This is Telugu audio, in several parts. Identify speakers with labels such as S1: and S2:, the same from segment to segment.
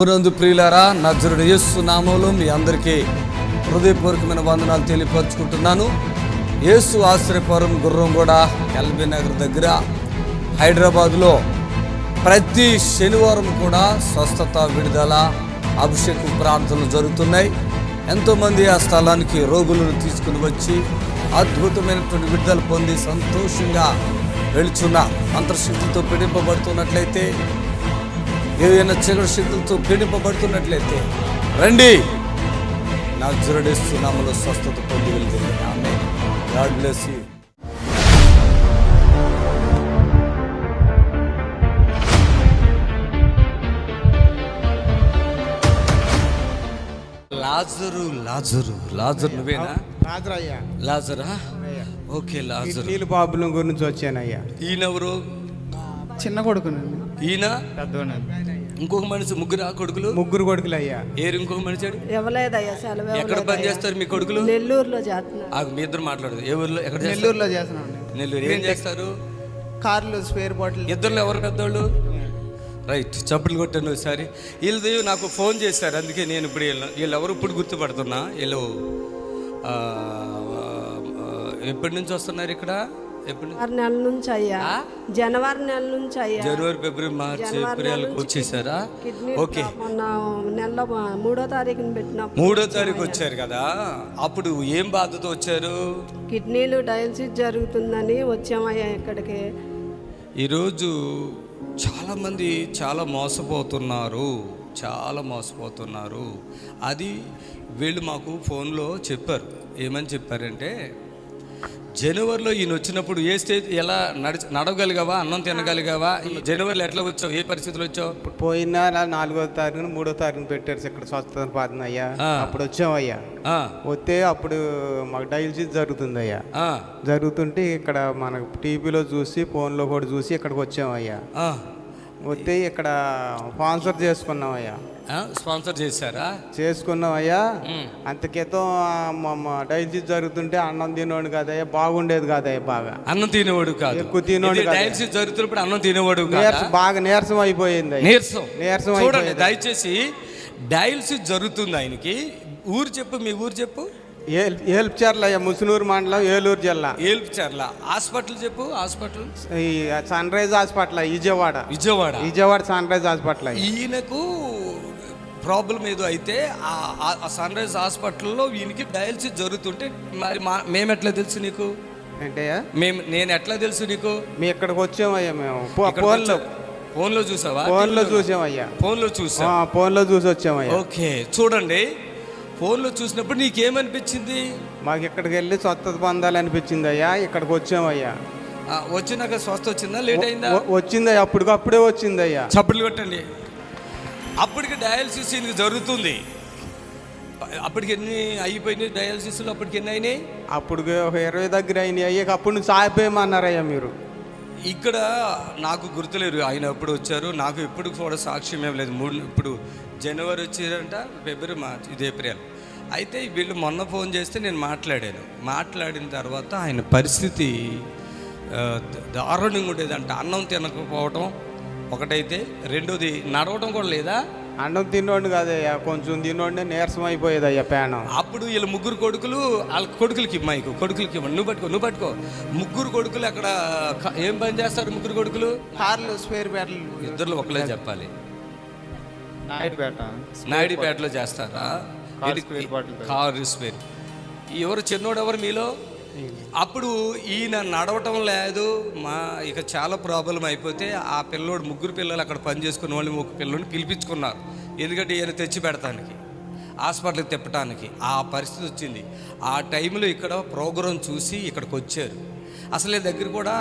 S1: నందు ప్రియులారా, నజరుడు యేసు నామములో మీ అందరికీ హృదయపూర్వకమైన వందనాలు తెలియపరుచుకుంటున్నాను. యేసు ఆశ్రయపురం గుర్రంగూడ ఎల్బీ నగర్ దగ్గర హైదరాబాద్లో ప్రతి శనివారం కూడా స్వస్థత, విడుదల, అభిషేకం ప్రార్థనలు జరుగుతున్నాయి. ఎంతోమంది ఆ స్థలానికి రోగులను తీసుకుని వచ్చి అద్భుతమైనటువంటి విడుదల పొంది సంతోషంగా వెళుచున్న అంతర్శక్తితో పీడింపబడుతున్నట్లయితే, ఏదైనా చీకటి శక్తులతో పీడింపబడుతున్నట్లయితే రండి, నజరుడు యేసు నామములో స్వస్థత పొంది వెళ్తుంది. ఆమేన్. God bless you. లాజరు నువ్వేనా? లాజరా? ఓకే, లాజరు.
S2: నీళ్ళు ప్రాబ్లం గురించి వచ్చానయ్యా.
S1: ఈయనెవరు?
S2: చిన్న కొడుకునండి.
S1: ఈయన ఇంకొక మనిషి. ముగ్గురు కొడుకులు అయ్యా. ఇంకొక మనిషి
S3: ఇవ్వలేదయ్యా సెలవు.
S1: ఎక్కడ పని చేస్తారు మీ కొడుకులు?
S3: నెల్లూరులో చేస్తున్నారు.
S1: మీ ఇద్దరు మాట్లాడదు. ఏ ఊర్లో? ఎక్కడ?
S2: నెల్లూరులో చేస్తున్నాను.
S1: నెల్లూరు. ఏం చేస్తారు?
S2: కార్లు స్పేర్ బాటిల్.
S1: ఇద్దరు ఎవరు పెద్దోళ్ళు? రైట్, చప్పులు కొట్టాను ఒకసారి. వీళ్ళు నాకు ఫోన్ చేశారు, అందుకే నేను ఇప్పుడు వీళ్ళు ఎవరు ఇప్పుడు గుర్తుపడుతున్నా. వీళ్ళు ఎప్పటి నుంచి వస్తున్నారు ఇక్కడ?
S3: నెల నుంచి అయ్యా. జనవరి నెల నుంచి అయ్యా.
S1: జనవరి, ఫిబ్రవరి, మార్చి, ఏప్రిల్ వచ్చేసారా? ఓకే.
S3: మొన్న నెల 3వ తారీఖున పెట్టిన.
S1: 3వ తారీఖు వచ్చారు కదా. అప్పుడు ఏం బాధతో వచ్చారు?
S3: కిడ్నీలు డయాలసిస్ జరుగుతుందని వచ్చామయ్యా ఇక్కడికి.
S1: ఈరోజు చాలామంది చాలా మోసపోతున్నారు. అది వీళ్ళు మాకు ఫోన్లో చెప్పారు. ఏమని చెప్పారంటే, జనవరిలో ఈయన వచ్చినప్పుడు ఏ స్టేజ్, ఎలా నడవగలిగావా, అన్నం తినగలిగావా? జనవరిలో ఎట్లా వచ్చావు? ఏ పరిస్థితులు వచ్చావు?
S2: పోయిన 4వ తారీఖున 3వ తారీఖున పెట్టారు ఇక్కడ స్వస్థత పాదన అయ్యా. అప్పుడు వచ్చామయ్యా. వస్తే అప్పుడు మాకు డయాలసిస్ జరుగుతుంది అయ్యా. జరుగుతుంటే ఇక్కడ మన టీవీలో చూసి, ఫోన్లో కూడా చూసి ఇక్కడికి వచ్చామయ్యా. వస్తే ఇక్కడ స్పాన్సర్ చేసుకున్నామయ్యా.
S1: స్పాన్సర్ చేశారా?
S2: చేసుకున్నామయ్యా. అంతకేతం డయాలసిస్ జరుగుతుంటే అన్నం తినేవాడు కాదయ్యా, బాగుండేది కాదయ్యా. బాగా
S1: అన్నం తినేవాడు కాదు,
S2: ఎక్కువ తినేవాడు.
S1: డయాలసిస్ జరుగుతున్నప్పుడు అన్నం తినేవాడు
S2: బాగా నీరసం అయిపోయింది. నీరసం
S1: చూడండి, దయచేసి డయాలసిస్ జరుగుతుంది ఆయనకి. ఊరు చెప్పు, మీ ఊరు చెప్పు.
S2: ఏల్పుచర్ల అయ్యా, ముసునూరు మండలం, ఏలూరు జిల్లా.
S1: ఏల్పుచర్ల. హాస్పిటల్ చెప్పు. హాస్పిటల్
S2: ఈ sun rise hospital, Vijayawada sun rise hospital.
S1: ఈయనకు ప్రాబ్లం ఏదో అయితే ఆ సన్ రైజ్ హాస్పిటల్లో ఈయనకి డయాలసిస్ జరుగుతుంటే, మరి మేము ఎట్లా తెలుసు నీకు?
S2: ఏంటయ్యా?
S1: నేను ఎట్లా తెలుసు నీకు?
S2: మీ ఇక్కడికి వచ్చామయ్యా. మేము
S1: ఫోన్లో చూసావా?
S2: ఫోన్లో చూసామయ్యా. ఫోన్లో చూసి వచ్చామయ్యా.
S1: ఓకే, చూడండి, ఫోన్లో చూసినప్పుడు నీకేమనిపించింది?
S2: మాకు ఇక్కడికి వెళ్ళి స్వస్థత పొందాలనిపించింది అయ్యా. ఇక్కడికి వచ్చామయ్యా.
S1: వచ్చినాక స్వస్థ వచ్చిందా, లేట్ అయిందా?
S2: వచ్చిందయ్యా, అప్పుడే వచ్చిందయ్యా.
S1: చప్పట్లు కొట్టండి. అప్పటికి డయాలసిస్ ఈయనకి జరుగుతుంది. అప్పటికి ఎన్ని అయిపోయినాయి డయాలసిస్లు? అప్పటికి ఎన్ని అయినాయి?
S2: అప్పటికి ఒక 20 దగ్గర అయినాయి అయ్యా. అప్పటి నుంచి ఆగిపోయమన్నారయ్యా మీరు.
S1: ఇక్కడ నాకు గుర్తులేరు ఆయన ఎప్పుడు వచ్చారు. నాకు ఎప్పుడు కూడా సాక్ష్యం ఏం లేదు. ఇప్పుడు జనవరి వచ్చారంట, ఫిబ్రవరి, మార్చి, ఇది ఏప్రిల్. అయితే వీళ్ళు మొన్న ఫోన్ చేస్తే నేను మాట్లాడిన తర్వాత ఆయన పరిస్థితి దారుణంగా ఉండేదంట. అన్నం తినకపోవటం ఒకటైతే, రెండోది నడవటం కూడా లేదా.
S2: అన్నం తిన్నోండి కాదయ్యా, కొంచెం తిన్నోండి, నీరసం అయిపోయేది అయ్యా పేనం.
S1: అప్పుడు వీళ్ళు ముగ్గురు కొడుకులు, వాళ్ళ కొడుకులకి నువ్వు పట్టుకో. ముగ్గురు కొడుకులు అక్కడ ఏం పని చేస్తారు? ముగ్గురు కొడుకులు
S2: కార్లు స్పేర్ బ్యాటలు.
S1: ఇద్దరు ఒకలే చెప్పాలి. నాయుడుపేటలో చేస్తారా? Car spare. ఎవరు చిన్నోడు? ఎవరు మీలో? అప్పుడు ఈయన నడవటం లేదు. ఇక చాలా ప్రాబ్లం అయిపోతే ఆ పిల్లోడు, ముగ్గురు పిల్లలు అక్కడ పని చేసుకున్న వాళ్ళు ఒక పిల్లోని పిలిపించుకున్నారు. ఎందుకంటే ఈయన తెచ్చి పెడతానికి, హాస్పిటల్కి తిప్పటానికి. ఆ పరిస్థితి వచ్చింది. ఆ టైంలో ఇక్కడ ప్రోగ్రాం చూసి ఇక్కడికి వచ్చారు. అసలే దగ్గర కూడా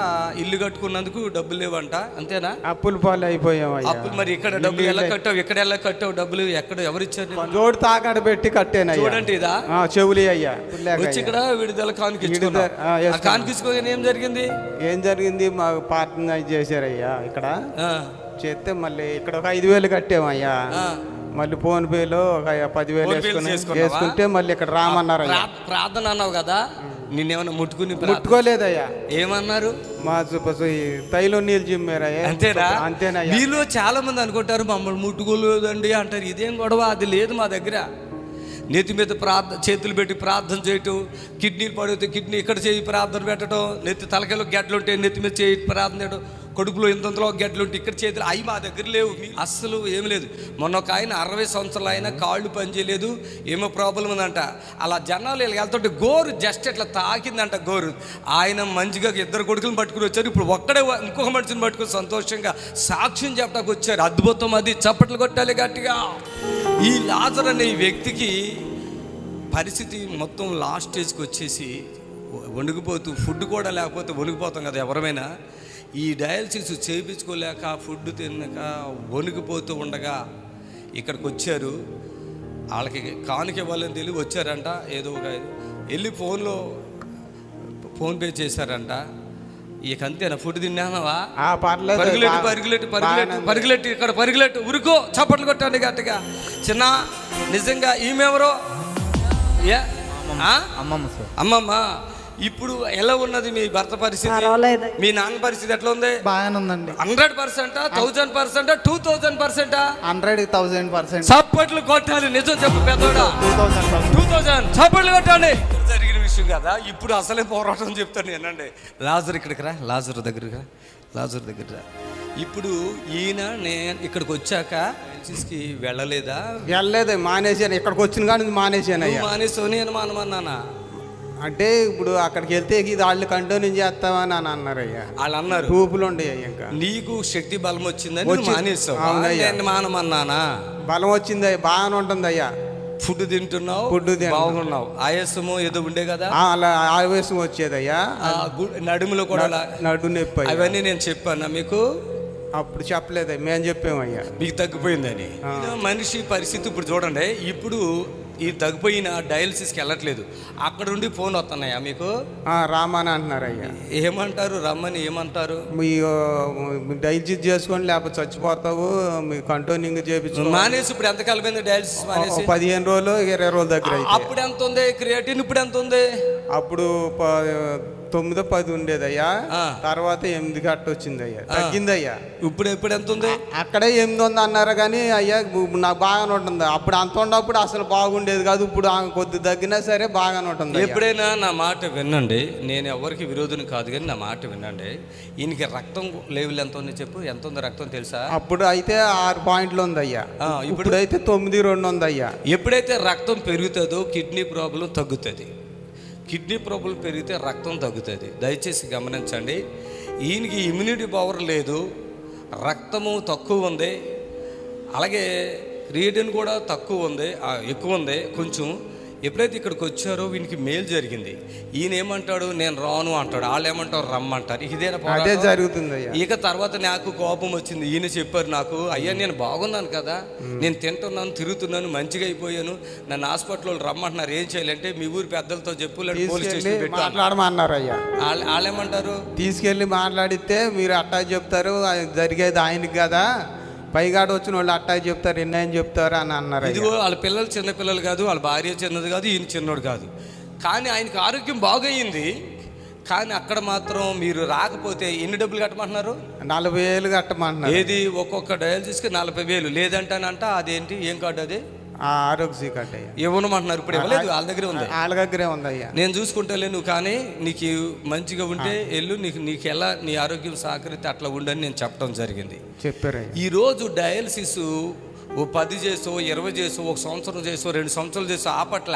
S1: ఇల్లు కట్టుకున్నందుకు డబ్బులు లేవంట, అంతేనా?
S2: అప్పులు పాలు అయిపోయాం.
S1: అప్పులు. మరి ఇక్కడ డబ్బులు ఎలా కట్టావు? ఇక్కడ ఎలా కట్టావు డబ్బులు? ఎక్కడ ఎవరిచ్చారు?
S2: జోడు తాకడ పెట్టి కట్టాను.
S1: చూడండి, ఇదా
S2: చెవులి అయ్యా.
S1: వచ్చి ఇక్కడ విడుదల కానికిచ్చుకోగానే ఏం జరిగింది?
S2: మాకు పార్టీ చేశారయ్యా. ఇక్కడ చేస్తే మళ్ళీ ఇక్కడ ఒక 5,000 కట్టామయ్యా. మళ్ళీ ఫోన్ పేలో ఒక 10,000 వేసుకుంటే మళ్ళీ ఇక్కడ రామన్నారు.
S1: ప్రార్థన అన్నావు కదా, నిన్నేమన్నా ముట్టుకుని
S2: ముట్టుకోలేదయ్యా.
S1: ఏమన్నారు?
S2: మా తైలో నీళ్ళు జిమ్మారయ్యా.
S1: అంతేనా?
S2: అంతేనయ్యా.
S1: మీలో చాలా మంది అనుకుంటారు మమ్మల్ని ముట్టుకోలేదండి అంటారు. ఇదేం గొడవ? అది లేదు మా దగ్గర. నెత్తి మీద చేతులు పెట్టి ప్రార్థన చేయటం, కిడ్నీలు పడితే కిడ్నీ ఇక్కడ చేయి ప్రార్థన పెట్టడం, నెత్తి తలకాయలో గడ్డలు ఉంటే నెత్తి మీద చేయి ప్రార్థన చేయడం, కడుపులో ఇంతలో గడ్డలు ఉంటే ఇక్కడ చేతులు అవి మా దగ్గర లేవు. అస్సలు ఏమి లేదు. మొన్న ఒక ఆయన 60 సంవత్సరాలు అయినా కాళ్ళు పనిచేయలేదు, ఏమో ప్రాబ్లం ఉందంట. అలా జనాలు ఇలా వెళ్తుంటే గోరు జస్ట్ ఇట్లా తాకిందంట గోరు. ఆయన మంచిగా 2 కొడుకులను పట్టుకుని వచ్చారు. ఇప్పుడు ఒక్కడే ఇంకొక మనిషిని పట్టుకుని సంతోషంగా సాక్ష్యం చెప్పడానికి వచ్చారు. అద్భుతం అది. చప్పట్లు కొట్టాలి గట్టిగా. ఈ లాజర్ అనే వ్యక్తికి పరిస్థితి మొత్తం లాస్ట్ స్టేజ్కి వచ్చేసి వణికిపోతూ, ఫుడ్ కూడా లేకపోతే వణికిపోతాం కదా ఎవరమైనా. ఈ డయాలసిస్ చేయించుకోలేక ఫుడ్ తినక వణికిపోతూ ఉండగా ఇక్కడికి వచ్చారు. వాళ్ళకి కానుక ఇవ్వాలని తెలియ వచ్చారంట. ఏదో ఒక వెళ్ళి ఫోన్పే చేశారంట. ఇక అంతేనా? ఫుడ్ తిన్నావా? పరిగెలెట్టు ఇక్కడ పరిగెలెట్టు, ఉరుకో, చప్పట్లు కొట్టండి గట్టిగా. చిన్న నిజంగా ఈమెవరో? అమ్మమ్మ. ఇప్పుడు ఎలా ఉన్నది మీ భర్త పరిస్థితి? మీ నాన్న పరిస్థితి ఎట్లా ఉంది?
S4: బాగానే ఉందండి.
S1: 100%, 1000%, 2000%?
S4: 100,000%.
S1: చప్పట్లు కొట్టాలి. నిజం చెప్పు పెద్దోడా. 2000 చప్పట్లు కొట్టాలి. జరిగిన విషయం కదా. ఇప్పుడు అసలే పోరాటం చెప్తాను నేనండి. లాజర్ ఇక్కడికి రా, లాజర్ దగ్గరికి రా, లాజర్ దగ్గర రా. ఇప్పుడు ఈయన నేను ఇక్కడికి వచ్చాక కి వెళ్ళలేదా?
S2: వెళ్ళలేదు, మానేసాను. ఇక్కడికి వచ్చిన కానీ మానేసాను.
S1: మానేసావు? నేను మానమన్నానా?
S2: అంటే ఇప్పుడు అక్కడికి వెళ్తే ఇది వాళ్ళు కంటిన్యూ చేస్తామని అని అన్నారయ్యా.
S1: వాళ్ళు అన్నారు
S2: ఊపులు ఉండే. ఇంకా
S1: నీకు శక్తి బలం వచ్చిందని మానేసావు. నేను మానమన్నానా?
S2: బలం వచ్చింది, బాగానే ఉంటుంది అయ్యా.
S1: ఫుడ్ తింటున్నావు, బాగున్నావు. ఆయాసము ఏదో ఉండే కదా,
S2: అలా ఆవేశం వచ్చేదయ్యా.
S1: నడుములో కూడా
S2: నడు నొప్పి.
S1: అవన్నీ నేను చెప్పానా మీకు?
S2: అప్పుడు చెప్పలేదు, మేము చెప్పామయ్యా.
S1: మీకు తగ్గిపోయిందని. మనిషి పరిస్థితి ఇప్పుడు చూడండి. ఇప్పుడు ఈ తగ్గిపోయిన డయాలసిస్కి వెళ్ళట్లేదు. అక్కడ ఉండి ఫోన్ వస్తున్నాయా మీకు?
S2: రామని అంటున్నారు అయ్యా.
S1: ఏమంటారు? రమ్మని ఏమంటారు?
S2: మీ డయాలసిస్ చేసుకొని లేకపోతే చచ్చిపోతావు, మీ కంట్రోలింగ్ చేయించు.
S1: మానేసి ఇప్పుడు ఎంతకాలం అయింది డయాలసిస్ మానేసి?
S2: 15 రోజులు 20 రోజుల దగ్గర.
S1: అప్పుడు ఎంత ఉంది క్రియేటిన్? ఇప్పుడు ఎంత ఉంది?
S2: అప్పుడు 9-10 ఉండేదయ్యా. తర్వాత 8 గట్ట వచ్చిందయ్యా, తగ్గిందయ్యా.
S1: ఇప్పుడు ఎంత ఉంది?
S2: అక్కడే 8 ఉంది అన్నారు కానీ అయ్యా నాకు బాగానే ఉంటుంది. అప్పుడు అంత ఉన్నప్పుడు అసలు బాగుండేది కాదు. ఇప్పుడు కొద్ది తగ్గినా సరే బాగానే ఉంటుంది.
S1: ఎప్పుడైనా నా మాట వినండి. నేను ఎవరికి విరోధిని కాదు, కానీ నా మాట వినండి. ఈయనకి రక్తం లెవెల్ ఎంత ఉంది చెప్పు? ఎంత ఉంది రక్తం తెలుసా?
S2: అప్పుడు అయితే 6 పాయింట్లు ఉందయ్యా. ఇప్పుడైతే 9.2 ఉందయ్యా.
S1: ఎప్పుడైతే రక్తం పెరుగుతుందో కిడ్నీ ప్రాబ్లం తగ్గుతుంది. కిడ్నీ ప్రాబ్లం పెరిగితే రక్తం తగ్గుతుంది. దయచేసి గమనించండి. ఈయనకి ఇమ్యూనిటీ పవర్ లేదు, రక్తము తక్కువ ఉంది, అలాగే క్రియేటిన్ కూడా తక్కువ ఉంది, ఎక్కువ ఉంది కొంచెం. ఎప్పుడైతే ఇక్కడికి వచ్చారో వీనికి మేలు జరిగింది. ఈయన ఏమంటాడు? నేను రాను అంటాడు. వాళ్ళు ఏమంటారు? రమ్మంటారు. ఇదేనా?
S2: అదే జరుగుతుంది.
S1: ఇక తర్వాత నాకు కోపం వచ్చింది. ఈయన చెప్పారు నాకు, అయ్యా నేను బాగున్నాను కదా, నేను తింటున్నాను, తిరుగుతున్నాను, మంచిగా అయిపోయాను, నన్ను హాస్పిటల్లో రమ్మంటున్నారు, ఏం చేయాలంటే మీ ఊరి పెద్దలతో చెప్పు, పోలీస్ స్టేషన్ పెట్టి
S2: మాట్లాడమన్నారు అయ్యా.
S1: వాళ్ళు ఏమంటారు?
S2: తీసుకెళ్ళి మాట్లాడితే మీరు అట్టా చెప్తారు, జరిగేది ఆయనకి కదా, పైగాడు వచ్చిన వాళ్ళు అట్టా చెప్తారు, ఎన్నని చెప్తారు అని అన్నారు.
S1: ఇదిగో వాళ్ళ పిల్లలు చిన్నపిల్లలు కాదు, వాళ్ళ భార్య చిన్నది కాదు, ఈయన చిన్నోడు కాదు. కానీ ఆయనకి ఆరోగ్యం బాగయింది. కానీ అక్కడ మాత్రం మీరు రాకపోతే ఎన్ని డబ్బులు కట్టమంటున్నారు?
S2: 40,000 కట్టమంటున్నారు.
S1: ఏది? ఒక్కొక్క డయాలసిస్కి 40,000. లేదంటానంట. అదేంటి? ఏం కార్డు అది?
S2: ఆరోగ్యశ్రీ కార్డు
S1: ఇవ్వనమంటున్నారు. ఇప్పుడు ఇవ్వలేదు, వాళ్ళ దగ్గరే ఉంది.
S2: వాళ్ళ దగ్గరే ఉందయ్యా.
S1: నేను చూసుకుంటాలే, నువ్వు కానీ నీకు మంచిగా ఉంటే వెళ్ళు, నీకు ఎలా నీ ఆరోగ్యం సహకరిస్తే అట్లా ఉండని నేను చెప్పడం జరిగింది.
S2: చెప్పారు.
S1: ఈరోజు డయాలసిస్ 10 చేసో 20 చేసో 1 సంవత్సరం చేసో 2 సంవత్సరాలు చేసో ఆపట్ల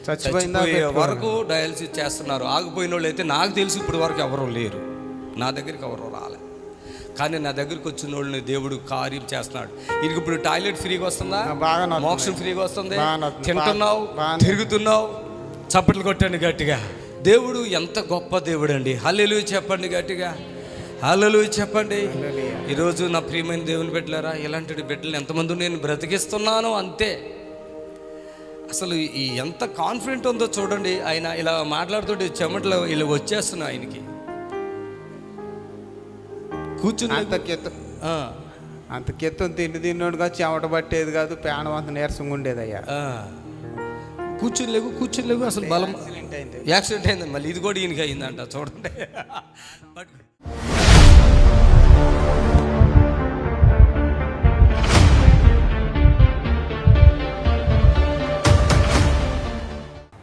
S1: చచ్చిపోయే వరకు డయాలసిస్ చేస్తున్నారు. ఆగిపోయిన వాళ్ళు అయితే నాకు తెలిసి ఇప్పుడు వరకు ఎవరూ లేరు. నా దగ్గరికి ఎవరూ రాలే. కానీ నా దగ్గరికి వచ్చిన వాళ్ళని దేవుడు కార్యం చేస్తున్నాడు. ఇది ఇప్పుడు టాయిలెట్ ఫ్రీగా వస్తుందా? మోక్షం ఫ్రీగా వస్తుంది. తింటున్నావు, తిరుగుతున్నావు. చప్పట్లు కొట్టండి గట్టిగా. దేవుడు ఎంత గొప్ప దేవుడు అండి. హల్లెలూయా చెప్పండి గట్టిగా. హల్లెలూయా చెప్పండి. ఈరోజు నా ప్రియమైన దేవుని బిడ్డలారా, ఇలాంటి బిడ్డలు ఎంతమంది నేను బ్రతికిస్తున్నాను అంతే. అసలు ఈ ఎంత కాన్ఫిడెంట్ ఉందో చూడండి. ఆయన ఇలా మాట్లాడుతుంటే చెమటలు ఇలా వచ్చేస్తున్నాయి ఆయనకి. కూర్చుని
S2: అంత కెత్తం తిన్నోడుగా చెమట పట్టేది కాదు, ప్రాణం అంత నీరసంగా ఉండేదయ్యా.
S1: కూర్చుని లేవు అసలు బలం యాక్సిడెంట్ అయింది, మళ్ళీ ఇది కూడా ఈయనకి అయిందంట చూడండి.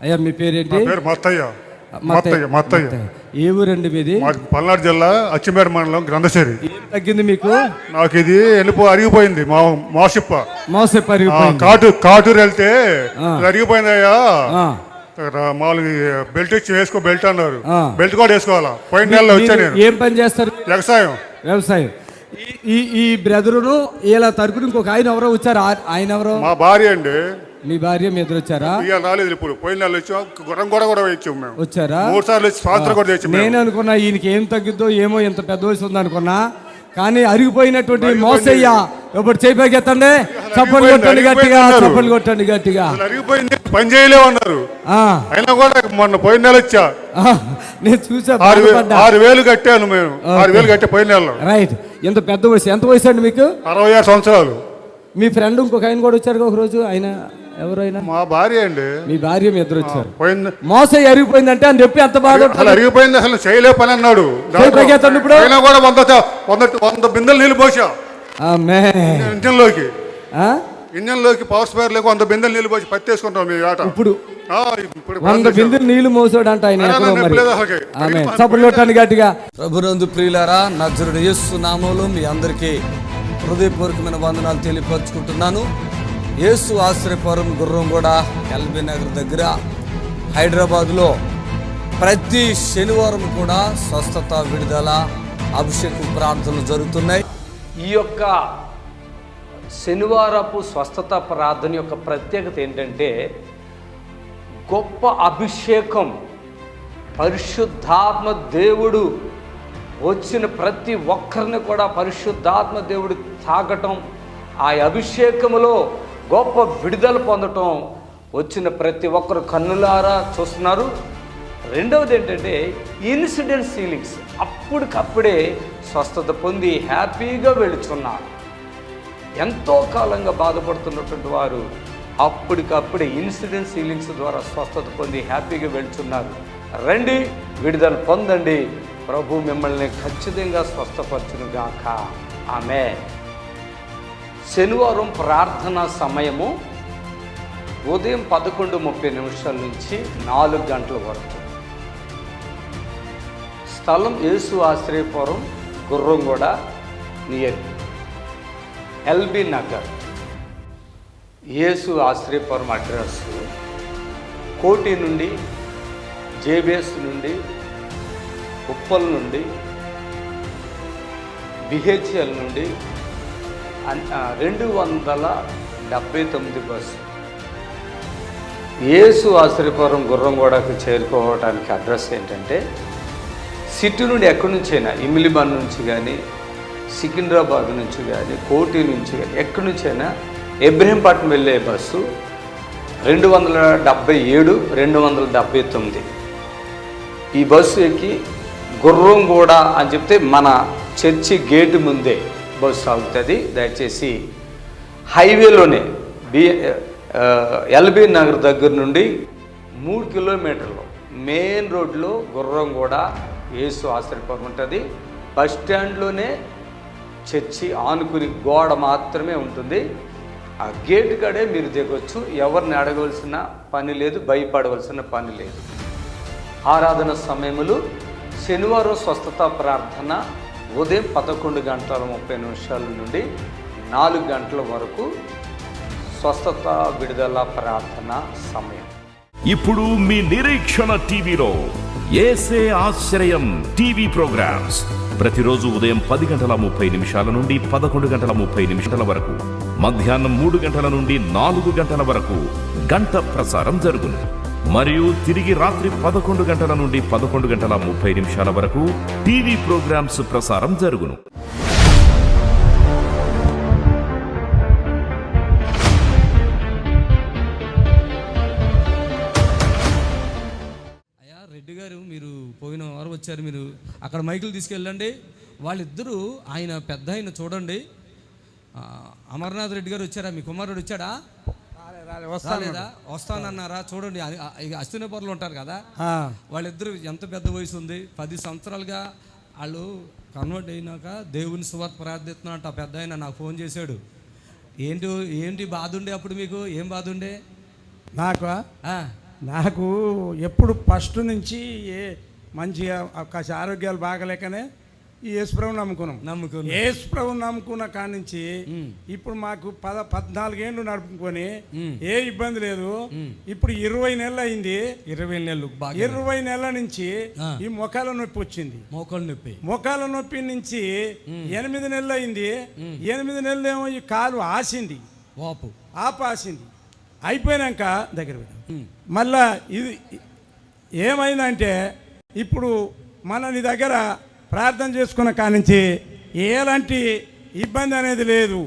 S5: అయ్యా మీ పేరేంటి?
S6: పేరు మత్తయ్య.
S5: ఏ ఊరండి మీది?
S6: పల్నాడు జిల్లా అచ్చిమేడ మండలం గ్రంథశేరి.
S5: ఏం తగ్గింది మీకు?
S6: నాకు ఇది అరిగిపోయింది, మోసప్ప కాటూరు వెళ్తే అరిగిపోయిందయ్యా. మామూలుగా బెల్ట్ ఇచ్చి బెల్ట్ అన్నారు, బెల్ట్ కూడా వేసుకోవాలా. పోయిన నెలలో వచ్చా నేను.
S5: ఏం పని చేస్తారు? వ్యవసాయం. ఈ బ్రదరును ఇలా తరపున ఇంకొక ఆయన ఎవరో వచ్చారు, ఆయన ఎవరో?
S6: మా భార్య అండి.
S5: మీ భార్య మీ ఎదురు వచ్చారా?
S6: రాలేదు, ఇప్పుడు పోయిన నెలలో వచ్చాం. గుర్రం కూడా వచ్చాము మేము.
S5: వచ్చారా?
S6: 3 సార్లు వచ్చి స్వాతంత్రం కూడా తెచ్చాము.
S5: నేను అనుకున్నా ఈయనకి ఏం తగ్గిద్దో ఏమో, ఎంత పెద్ద వయసు ఉంది అనుకున్నా. కానీ అరిగిపోయినటువంటి మోసయ్య ఇప్పుడు చేయిపోగెత్తండి, చప్పలు కొట్టండి గట్టిగా, చప్పలు కొట్టండి గట్టిగా.
S6: అరిగిపోయింది, పని చేయలేమన్నారు. అయినా కూడా మొన్న పోయిన నెల వచ్చా,
S5: నేను చూసా.
S6: 6,000 కట్టాను మేము. 6,000 కట్టే పోయిన నెలలో.
S5: రైట్. ఎంత పెద్ద వయసు? ఎంత వయసు అండి మీకు?
S6: 66 సంవత్సరాలు.
S5: మీ ఫ్రెండ్ ఇంకొక ఆయన కూడా వచ్చారు ఒక రోజు, ఆయన ఎవరైనా?
S6: మా భార్య అండి.
S5: మీ భార్య మీ ఇద్దరు వచ్చారు.
S6: మోసయ్య
S5: అరిగిపోయిందంటే అని చెప్పి ఎంత బాధ.
S6: అరిగిపోయింది, అసలు చేయలే పని అన్నాడు.
S5: ఇప్పుడు
S6: అయినా కూడా 100 బిందెలు నీళ్ళు పోసా ఇంజన్లోకి పవర్ స్పేర్ లేక 100 బిందెలు నీళ్ళు పోసి పత్తి వేసుకుంటాం మీ ఆట.
S5: ఇప్పుడు 100 బిందెలు నీళ్లు మోసాడు అంట ఆయన. గట్టిగా.
S1: ప్రభునందు ప్రియులారా, నజరుడు యేసు నామములో మీ అందరికీ హృదయపూర్వకమైన వందనాలు తెలియపరుచుకుంటున్నాను. యేసు ఆశ్రయపురం గుర్రంగూడ ఎల్బీ నగర్ దగ్గర హైదరాబాద్లో ప్రతి శనివారం కూడా స్వస్థత, విడుదల, అభిషేక ప్రార్థనలు జరుగుతున్నాయి. ఈ యొక్క శనివారపు స్వస్థత ప్రార్థన యొక్క ప్రత్యేకత ఏంటంటే గొప్ప అభిషేకం. పరిశుద్ధాత్మ దేవుడు వచ్చిన ప్రతి ఒక్కరిని కూడా పరిశుద్ధాత్మ దేవుడు తాకటం, ఆ అభిషేకములో గొప్ప విడుదల పొందటం వచ్చిన ప్రతి ఒక్కరు కన్నులారా చూస్తున్నారు. రెండవది ఏంటంటే ఇన్సిడెంట్ హీలింగ్స్. అప్పటికప్పుడే స్వస్థత పొంది హ్యాపీగా వెళుచున్నారు. ఎంతో కాలంగా బాధపడుతున్నటువంటి వారు అప్పటికప్పుడే ఇన్సిడెంట్ హీలింగ్స్ ద్వారా స్వస్థత పొంది హ్యాపీగా వెళుచున్నారు. రండి, విడుదల పొందండి. ప్రభు మిమ్మల్ని ఖచ్చితంగా స్వస్థపరచును గాక. ఆమేన్. శనివారం ప్రార్థనా సమయము ఉదయం 11:30 నుంచి 4 గంటల వరకు. స్థలం యేసు ఆశ్రయపురం గుర్రంగూడ నియర్ ఎల్బీ నగర్. యేసు ఆశ్రయపురం అడ్రస్ కోటి నుండి, జేబిఎస్ నుండి, ఉప్పల్ నుండి, బిహెచ్ఎల్ నుండి 279 బస్సు. యేసు ఆశ్రయపురం గుర్రంగూడకు చేరుకోవడానికి అడ్రస్ ఏంటంటే సిటీ నుండి ఎక్కడి నుంచైనా, ఇమిలిబాన్ నుంచి కానీ, సికింద్రాబాద్ నుంచి కానీ, కోటి నుంచి కానీ, ఎక్కడి నుంచైనా ఇబ్రహీంపట్నం వెళ్ళే బస్సు 277, 279. ఈ బస్సు ఎక్కి గుర్రంగూడ అని చెప్తే మన చర్చి గేటు ముందే బస్సు ఆగుతుంది. దయచేసి హైవేలోనే ఎల్బీ నగర్ దగ్గర నుండి 3 కిలోమీటర్లు మెయిన్ రోడ్లో గుర్రంగూడ యేసు ఆశ్రయపురం ఉంటుంది. బస్ స్టాండ్లోనే చర్చి ఆనుకుని గోడ మాత్రమే ఉంటుంది. ఆ గేటు కాడే మీరు దిగొచ్చు. ఎవరిని అడగవలసిన పని లేదు, భయపడవలసిన పని లేదు. ఆరాధన సమయములు శనివారం స్వస్థత ప్రార్థన ఉదయం 11:30 నుండి 4 గంటల వరకు స్వస్థత, విడుదల ప్రార్థన సమయం.
S7: ఇప్పుడు మీ నిరీక్షణ టీవీలో యేసే ఆశ్రయం టీవీ ప్రోగ్రామ్స్ ప్రతిరోజు ఉదయం 10:30 నుండి 11:30 వరకు, మధ్యాహ్నం 3 గంటల నుండి 4 గంటల వరకు గంట ప్రసారం జరుగును. మరియు తిరిగి రాత్రి 11 గంటల నుండి 11:30 వరకు టీవీ ప్రోగ్రామ్స్ ప్రసారం జరుగును.
S1: అయ్యా రెడ్డి గారు, మీరు పోయిన వారం వచ్చారు, మీరు అక్కడ మైకులు తీసుకెళ్ళండి. వాళ్ళిద్దరూ ఆయన పెద్ద ఆయన చూడండి. అమర్నాథ్ రెడ్డి గారు వచ్చారా? మీ కుమారుడు వచ్చాడా? రాలేదా? వస్తానన్నారా? చూడండి, అశ్వినపురంలో ఉంటారు కదా, వాళ్ళిద్దరు ఎంత పెద్ద వయసు ఉంది, 10 సంవత్సరాలుగా వాళ్ళు కన్వర్ట్ అయినాక దేవుని సువార్త ప్రార్థిస్తున్నట్టు ఆ పెద్ద ఆయన నాకు ఫోన్ చేశాడు. ఏంటి బాధ ఉండే అప్పుడు? మీకు ఏం బాధ ఉండే?
S8: నాకు ఎప్పుడు ఫస్ట్ నుంచి మంచిగా అవకాశ ఆరోగ్యాలు బాగలేకనే ఈ యేసుప్రభుని నమ్ముకున్నాం. యేసుప్రభుని నమ్ముకున్న కాడి నుంచి ఇప్పుడు మాకు 14 ఏళ్ళు నడుపుకొని ఏ ఇబ్బంది లేదు. ఇప్పుడు 20 నెలలు అయింది. 20 నెలల నుంచి ఈ మొఖాల నొప్పి వచ్చింది. మొఖాల నొప్పి నుంచి 8 నెలలు అయింది. 8 నెలలు ఏమో ఈ కాలు ఆసింది, ఆసింది. అయిపోయినాక దగ్గర మళ్ళా ఇది ఏమైందంటే ఇప్పుడు నీ దగ్గర ప్రార్థన చేసుకున్న కానించి ఎలాంటి ఇబ్బంది అనేది లేదు,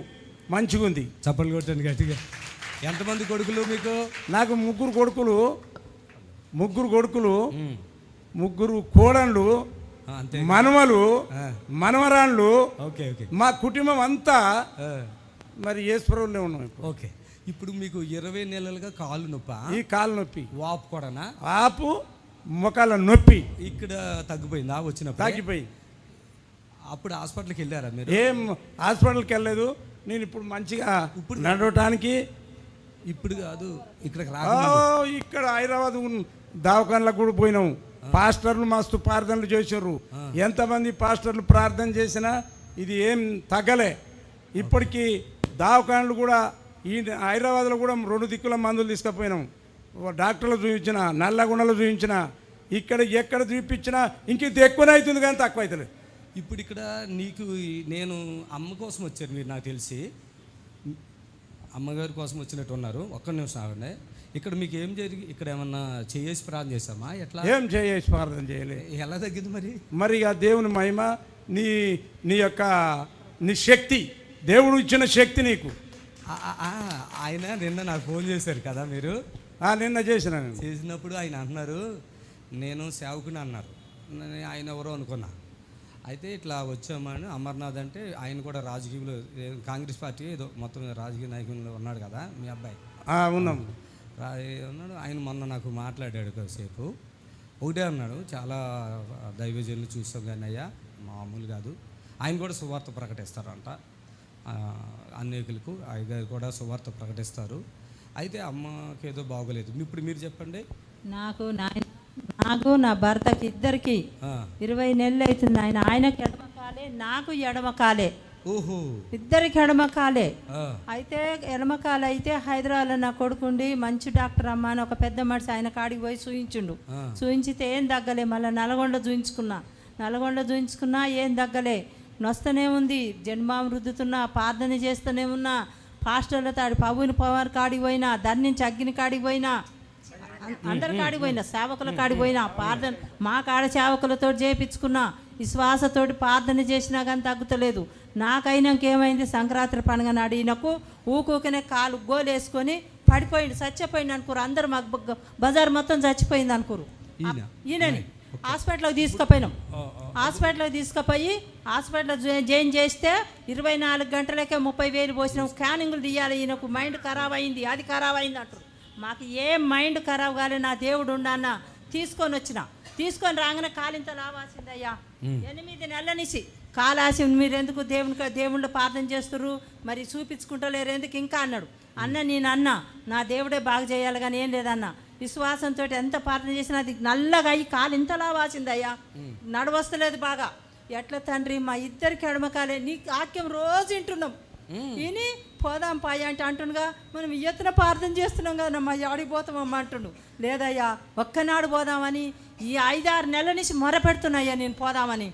S8: మంచిగా ఉంది.
S1: చప్పట్లు కొట్టండి గట్టిగా. ఎంతమంది కొడుకులు మీకు?
S8: నాకు 3 కొడుకులు, 3 కోడళ్ళు, మనవలు, మనవరాళ్ళు. మా కుటుంబం అంతా మరి యేసుప్రభువులో ఉన్నాం.
S1: ఓకే, ఇప్పుడు మీకు 20 నెలలుగా కాలు నొప్పి?
S8: ఈ కాలు నొప్పి,
S1: వాపు కూడానా?
S8: వాపు, మొక్కల నొప్పి
S1: ఇక్కడ తగ్గిపోయిందా? వచ్చినప్పుడు
S8: తగ్గిపోయింది.
S1: అప్పుడు హాస్పిటల్కి వెళ్ళారా మీరు?
S8: ఏం హాస్పిటల్కి వెళ్ళలేదు. నేను ఇప్పుడు మంచిగా ఇప్పుడు నడవటానికి
S1: ఇప్పుడు కాదు,
S8: ఇక్కడ హైదరాబాద్ దవాఖానలకు కూడా పోయినాము. పాస్టర్లు మస్తు ప్రార్థనలు చేశారు. ఎంతమంది పాస్టర్లు ప్రార్థన చేసినా ఇది ఏం తగ్గలే. ఇప్పటికీ దవాఖానలు కూడా ఈ హైదరాబాద్లో కూడా 2 దిక్కుల మందులు తీసుకుపోయినాం. డాక్టర్లు చూపించిన, నల్లగొండలు చూపించిన, ఇక్కడ ఎక్కడ చూపించినా ఇంక ఎక్కువనే అవుతుంది కానీ తక్కువ అవుతలేదు.
S1: ఇప్పుడు ఇక్కడ నీకు నేను అమ్మ కోసం వచ్చారు మీరు, నాకు తెలిసి అమ్మగారి కోసం వచ్చినట్టు ఉన్నారు. ఒక్క నిమిషం ఆగండి. ఇక్కడ మీకు ఏం జరిగి, ఇక్కడ ఏమన్నా చేసి ప్రార్థన చేస్తామా? ఎట్లా?
S8: ఏం చేసి ప్రార్థన చేయలేదు.
S1: ఎలా తగ్గింది మరి?
S8: మరి ఆ దేవుని మహిమ, నీ యొక్క శక్తి, దేవుడు ఇచ్చిన శక్తి నీకు.
S1: ఆయన నిన్న నాకు ఫోన్ చేశారు కదా మీరు?
S8: నిన్న
S1: చేసినప్పుడు ఆయన అంటున్నారు, నేను సేవకుని అన్నారు. ఆయన ఎవరో అనుకున్నా. అయితే ఇట్లా వచ్చామని అమర్నాథ్ అంటే ఆయన కూడా రాజకీయంలో, కాంగ్రెస్ పార్టీ ఏదో మొత్తం రాజకీయ నాయకుల్లో ఉన్నాడు కదా మీ అబ్బాయి?
S8: ఉన్నాం
S1: ఉన్నాడు. ఆయన మొన్న నాకు మాట్లాడాడు కాసేపు. ఒకటే అన్నాడు, చాలా దైవజనులు చూసాం కానీ అయ్యా మామూలు కాదు, ఆయన కూడా సువార్త ప్రకటిస్తారంట అనేకులకు. అయ్యగారు కూడా సువార్త ప్రకటిస్తారు. అయితే అమ్మకి ఏదో బాగోలేదు. ఇప్పుడు మీరు చెప్పండి.
S9: నాకు నా భర్తకి ఇద్దరికి 20 నెలలు అవుతుంది. ఆయనకి ఎడమ కాలే, నాకు ఎడమ కాలే, ఇద్దరికి ఎడమ కాలే. అయితే ఎడమ కాలే అయితే హైదరాబాద్లో నా కొడుకుండి మంచి డాక్టర్ అమ్మ అని ఒక పెద్ద మనిషి ఆయన కాడికి పోయి చూయించుండు. చూయించితే ఏం తగ్గలే. మళ్ళీ నల్గొండ చూయించుకున్నా ఏం తగ్గలే. నొస్తూనే ఉంది, జన్మాం రుద్దుతున్నా, ప్రార్థన చేస్తూనే ఉన్నా. పాస్టర్ల తాడి పవుని పవర్ కాడికి పోయినా, దాని నుంచి అగ్ని కాడికి పోయినా, అందరి కాడికి పోయినా, సేవకుల కాడికి పోయినా, ప్రార్థన మా కాడ సేవకులతో చేయించుకున్నా, విశ్వాసతోటి ప్రార్థన చేసినా కానీ తగ్గుతలేదు. నాకైనాక ఏమైంది, సంక్రాంతి పండుగ నాడు ఈయనకు ఊకూకనే కాలు గోలేసుకొని పడిపోయింది, చచ్చిపోయింది అనుకోరు. అందరు మాకు బజార్ మొత్తం చచ్చిపోయింది అనుకోరు. ఈయనని హాస్పిటల్కి తీసుకుపోయినాం. హాస్పిటల్కి తీసుకుపోయి హాస్పిటల్లో జాయిన్ చేస్తే 24 గంటలకే 30,000 పోసినాం. స్కానింగ్లు తీయాలి, ఈయనకు మైండ్ ఖరాబ్ అయింది, అది ఖరాబ్ అయింది అంటారు. మాకు ఏం మైండ్ ఖరాబ్ కాలే, నా దేవుడు ఉండన్న తీసుకొని రాగానే కాలింత లావాల్సింది అయ్యా. 8 నెలల నుంచి కాలాసి మీరు ఎందుకు దేవుళ్ళు ప్రార్థన చేస్తున్నారు, మరి చూపించుకుంటలేరు ఎందుకు ఇంకా అన్నాడు. నేను నా దేవుడే బాగా చేయాలి కానీ ఏం లేదన్నా. విశ్వాసంతో ఎంత ప్రార్థన చేసినా అది నల్లగా అయ్యి కాలు ఇంతలా వాసిందయ్యా, నడవస్తలేదు బాగా. ఎట్లా తండ్రి మా ఇద్దరికి ఎడమకాలే, నీ వాక్యం రోజు వింటున్నాం, విని పోదాం పాయ అంటే అంటుండగా మనం ఎత్తున ప్రార్థన చేస్తున్నాం కదా మా ఆడిపోతామమ్మ అంటుండు. లేదయ్యా ఒక్కనాడు పోదామని ఈ 5-6 నెలల నుంచి మొరపెడుతున్నాయ్యా నేను పోదామని.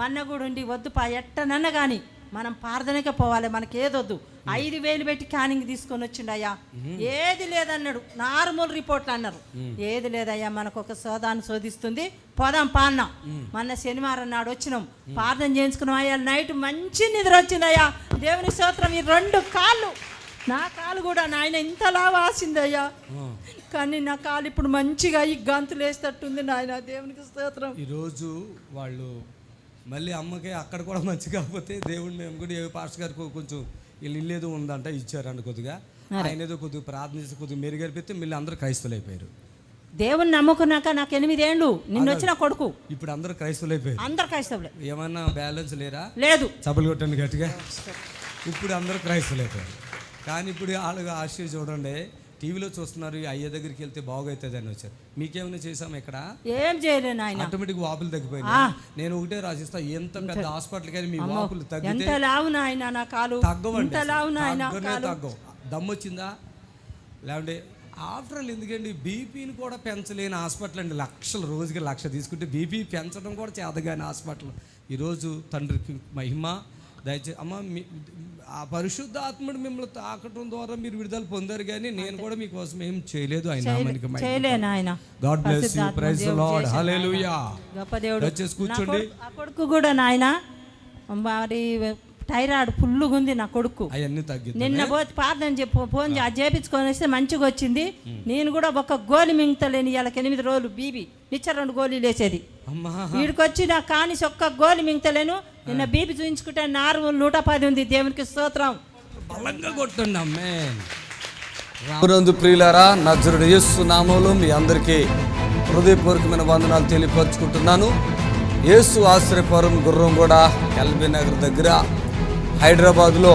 S9: మన్న కూడా ఉండి వద్దు పా ఎట్టనన్నా కానీ మనం ప్రార్థనకే పోవాలి, మనకి ఏదొద్దు. 5,000 పెట్టి క్యానింగ్ తీసుకొని వచ్చిండయ్యా. ఏది లేదన్నాడు, నార్మల్ రిపోర్ట్లు అన్నారు. ఏది లేదయ్యా, మనకు ఒక సోదాన్ని శోధిస్తుంది, పోదాం పాన్న. మొన్న శనివారం నాడు వచ్చినాం, ప్రార్థన చేయించుకున్నాం అయ్యా. నైట్ మంచి నిద్ర వచ్చిందయ్యా. దేవుని స్తోత్రం. ఈ 2 కాళ్ళు, నా కాలు కూడా నాయన ఇంతలా వాసిందయ్యా, కానీ నా కాలు ఇప్పుడు మంచిగా ఈ గంతులు వేసేటట్టుంది నాయన. దేవునికి స్తోత్రం.
S1: ఈరోజు వాళ్ళు మళ్ళీ అమ్మకి అక్కడ కూడా మంచి కాకపోతే దేవుడు మేము కూడా ఏ పాస్టర్ గారికి కొంచెం వీళ్ళు ఇల్లేదో ఉందంట ఇచ్చారంట కొద్దిగా. ఆయన ఏదో కొద్దిగా ప్రార్థన చేసి కొద్దిగా మెరుగైపోతే మళ్ళీ అందరూ క్రైస్తవులు అయిపోయారు.
S9: దేవుని నమ్ముకున్నాక నాకు 8 ఏళ్ళు నిన్న వచ్చిన కొడుకు.
S1: ఇప్పుడు అందరూ క్రైస్తవులు అయిపోయారు.
S9: అందరు క్రైస్తవులే.
S1: ఏమన్నా బ్యాలెన్స్ లేరా?
S9: లేదు.
S1: చప్పలు కొట్టండి గట్టిగా. ఇప్పుడు అందరూ క్రైస్తవులు అయిపోయారు. కానీ ఇప్పుడు వాళ్ళకి ఆశ్చర్య చూడండి, టీవీలో చూస్తున్నారు అయ్య దగ్గరికి వెళ్తే బాగవుతుంది అని వచ్చారు. మీకేమైనా చేసాం ఇక్కడ?
S9: ఏం చేయలేను ఆయన.
S1: ఆటోమేటిక్ వాపులు తగ్గిపోయింది. నేను ఒకటే రాసిస్తా, ఎంత పెద్ద హాస్పిటల్ కానీ మీ వాపులు తగ్గితే
S9: ఎంత లావునా ఆయన నా కాలు
S1: తగ్గవండి.
S9: ఎంత లావునా ఆయన కాలు
S1: తగ్గవు. దమ్ము వచ్చిందా? లేదంటే ఆఫ్టర్ ఆల్ ఎందుకండి బీపీని కూడా పెంచలేని హాస్పిటల్ అండి. లక్షలు రోజుకి 1,00,000 తీసుకుంటే బీపీ పెంచడం కూడా చేతగాని హాస్పిటల్. ఈరోజు తండ్రికి మహిమ దయచేసి అమ్మ, ఆ పరిశుద్ధాత్ముడు మిమ్మల్ని తాకటం ద్వారా మీరు విడుదల పొందారు, కానీ నేను కూడా మీకోసం ఏం చేయలేదు. ఆయన God bless you, praise the Lord, hallelujah.
S9: గొప్ప దేవుడు.
S1: దయచేసి కూర్చోండి.
S9: ఆ కొడుకు కూడా నాయన మరి థైరాయిడ్ ఫుల్గా ఉంది నా కొడుకు.
S1: అవన్నీ తగ్గింది.
S9: నిన్న పోతే ప్రార్థన ఫోన్ చేపించుకొని వస్తే మంచిగా వచ్చింది. నేను కూడా ఒక గోలి మింగతలేని ఇవాళ 8 రోజులు బీబీ నిచ్చ 2 గోళీలు వేసేది. వీడికి వచ్చి నా కానిసి ఒక్క గోలి మింగతలేను. నిన్న బీబీ చూపించుకుంటే 110 ఉంది. దేవునికి స్తోత్రం.
S1: బలంగా కొట్టండి అమ్మే.
S5: రామునందు ప్రియులారా, నజరుడు యేసు నామములో మీ అందరికీ హృదయపూర్వకమైన వందనాలు తెలియపరుచుకుంటున్నాను. యేసు ఆశ్రయపురం గుర్రంగూడ ఎల్బీ నగర్ దగ్గర హైదరాబాద్లో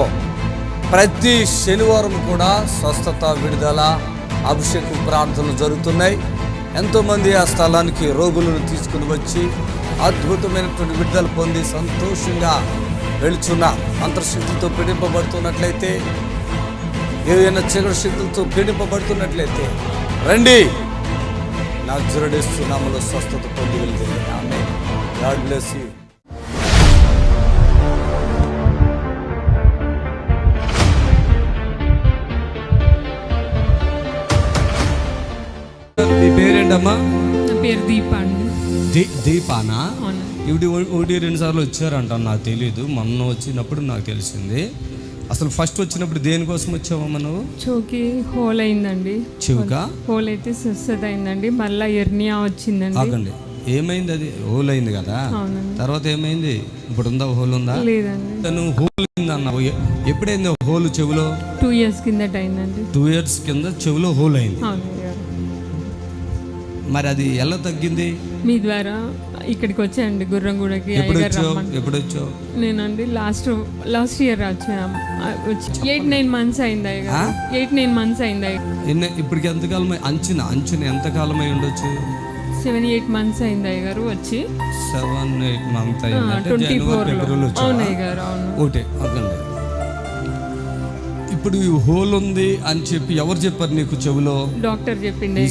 S5: ప్రతి శనివారం కూడా స్వస్థత, విడుదల, అభిషేకం ప్రార్థనలు జరుగుతున్నాయి. ఎంతోమంది ఆ స్థలానికి రోగులను తీసుకుని వచ్చి అద్భుతమైనటువంటి విడుదల పొంది సంతోషంగా వెళుచున్నారు. అంతర్శక్తులతో పీడింపబడుతున్నట్లయితే, ఏదైనా చీకటి శక్తులతో పీడింపబడుతున్నట్లయితే రండి, నజరుడు యేసు నామములో స్వస్థత పొంది వెళ్తుంది. ఆమేన్. God bless you.
S1: మీ పేరేంటమ్మా?
S10: నా పేరు దీప అండి.
S1: దీపానా? ఇవి 1-2 సార్లు వచ్చారంట, నాకు తెలీదు. మొన్న వచ్చినప్పుడు నాకు తెలిసింది. అసలు ఫస్ట్ వచ్చినప్పుడు దేనికోసం వచ్చావమ్మా నువ్వు?
S10: చెవుకి హోల్ అయిందండి.
S1: చెవుకా
S10: హోల్ అయితే స్వస్థత అయిందండి. మళ్ళీ ఎర్నియా వచ్చిందండి.
S1: ఆగండి, ఏమైంది? అది హోల్ అయింది కదా, తర్వాత ఏమైంది? ఇప్పుడు ఉందా హోల్? ఉందా?
S10: లేదండి.
S1: నువ్వు హోల్ అయింది అన్నావు. ఎప్పుడైంది హోల్ చెవులో?
S10: 2 years కిందట అయిందండి.
S1: 2 years కింద చెవులో హోల్ అయింది. మరి అది ఎలా తగ్గింది?
S10: మీ ద్వారా ఇక్కడికి వచ్చాయండి గుర్రంగూడకి.
S1: ఎప్పుడు వచ్చావు?
S10: నేనండి లాస్ట్ ఇయర్ వచ్చాను. 8-9 months అయింది అయ్యగారు. 8-9 months అయింది.
S1: ఇప్పటికి ఎంతకాలం అంచున ఎంతకాలం అయి ఉండొచ్చు?
S10: 7-8 months అయింది అయ్యగారు వచ్చి.
S1: 7-8 months అయింది.
S10: 24 అవును అయ్యగారు. అవును.
S1: ఒకటే అదండి. ఇప్పుడు ఈ హోల్ ఉంది అని చెప్పి ఎవరు చెప్పారు నీకు చెవిలో?
S10: డాక్టర్ చెప్పింది.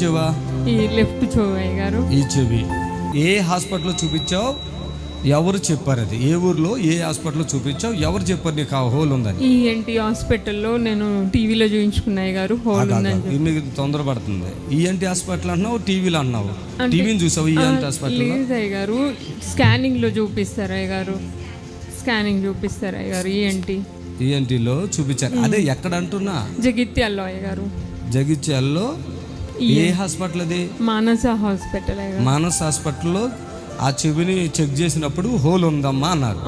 S1: చెవా
S10: ఈ లెఫ్ట్ చెవి అయ్యగారు.
S1: ఈ చెవి ఏ హాస్పిటల్లో చూపించావు? ఎవరు చెప్పారు? అది ఏ ఊర్లో, ఏ హాస్పిటల్లో చూపించావు? ఎవరు చెప్పారు నీకు ఆ హోల్ ఉందని?
S10: ఈఎన్టీ హాస్పిటల్లో నేను టీవీలో చూపించుకున్నాయి గారు. హోల్ ఉందని.
S1: మీకు తొందరపడుతుంది. ఈఎన్టీ హాస్పిటల్ అంటున్నావు, టీవీలో అంటున్నావు. టీవీని చూసావు ఈఎన్టీ హాస్పిటల్?
S10: లేదు అయ్యగారు, స్కానింగ్లో చూపిస్తారు అయ్యగారు. స్కానింగ్ చూపిస్తారు అయ్యగారు.
S1: ఈఎన్టీలో చూపించారు. అదే ఎక్కడ అంటున్నా?
S10: జగిత్యాల్లో అయ్యగారు.
S1: జగిత్యాల్లో ఏ హాస్పిటల్ అది?
S10: మానస హాస్పిటల్.
S1: మానస హాస్పిటల్లో ఆ చెవిని చెక్ చేసినప్పుడు హోల్ ఉందమ్మా అన్నారు.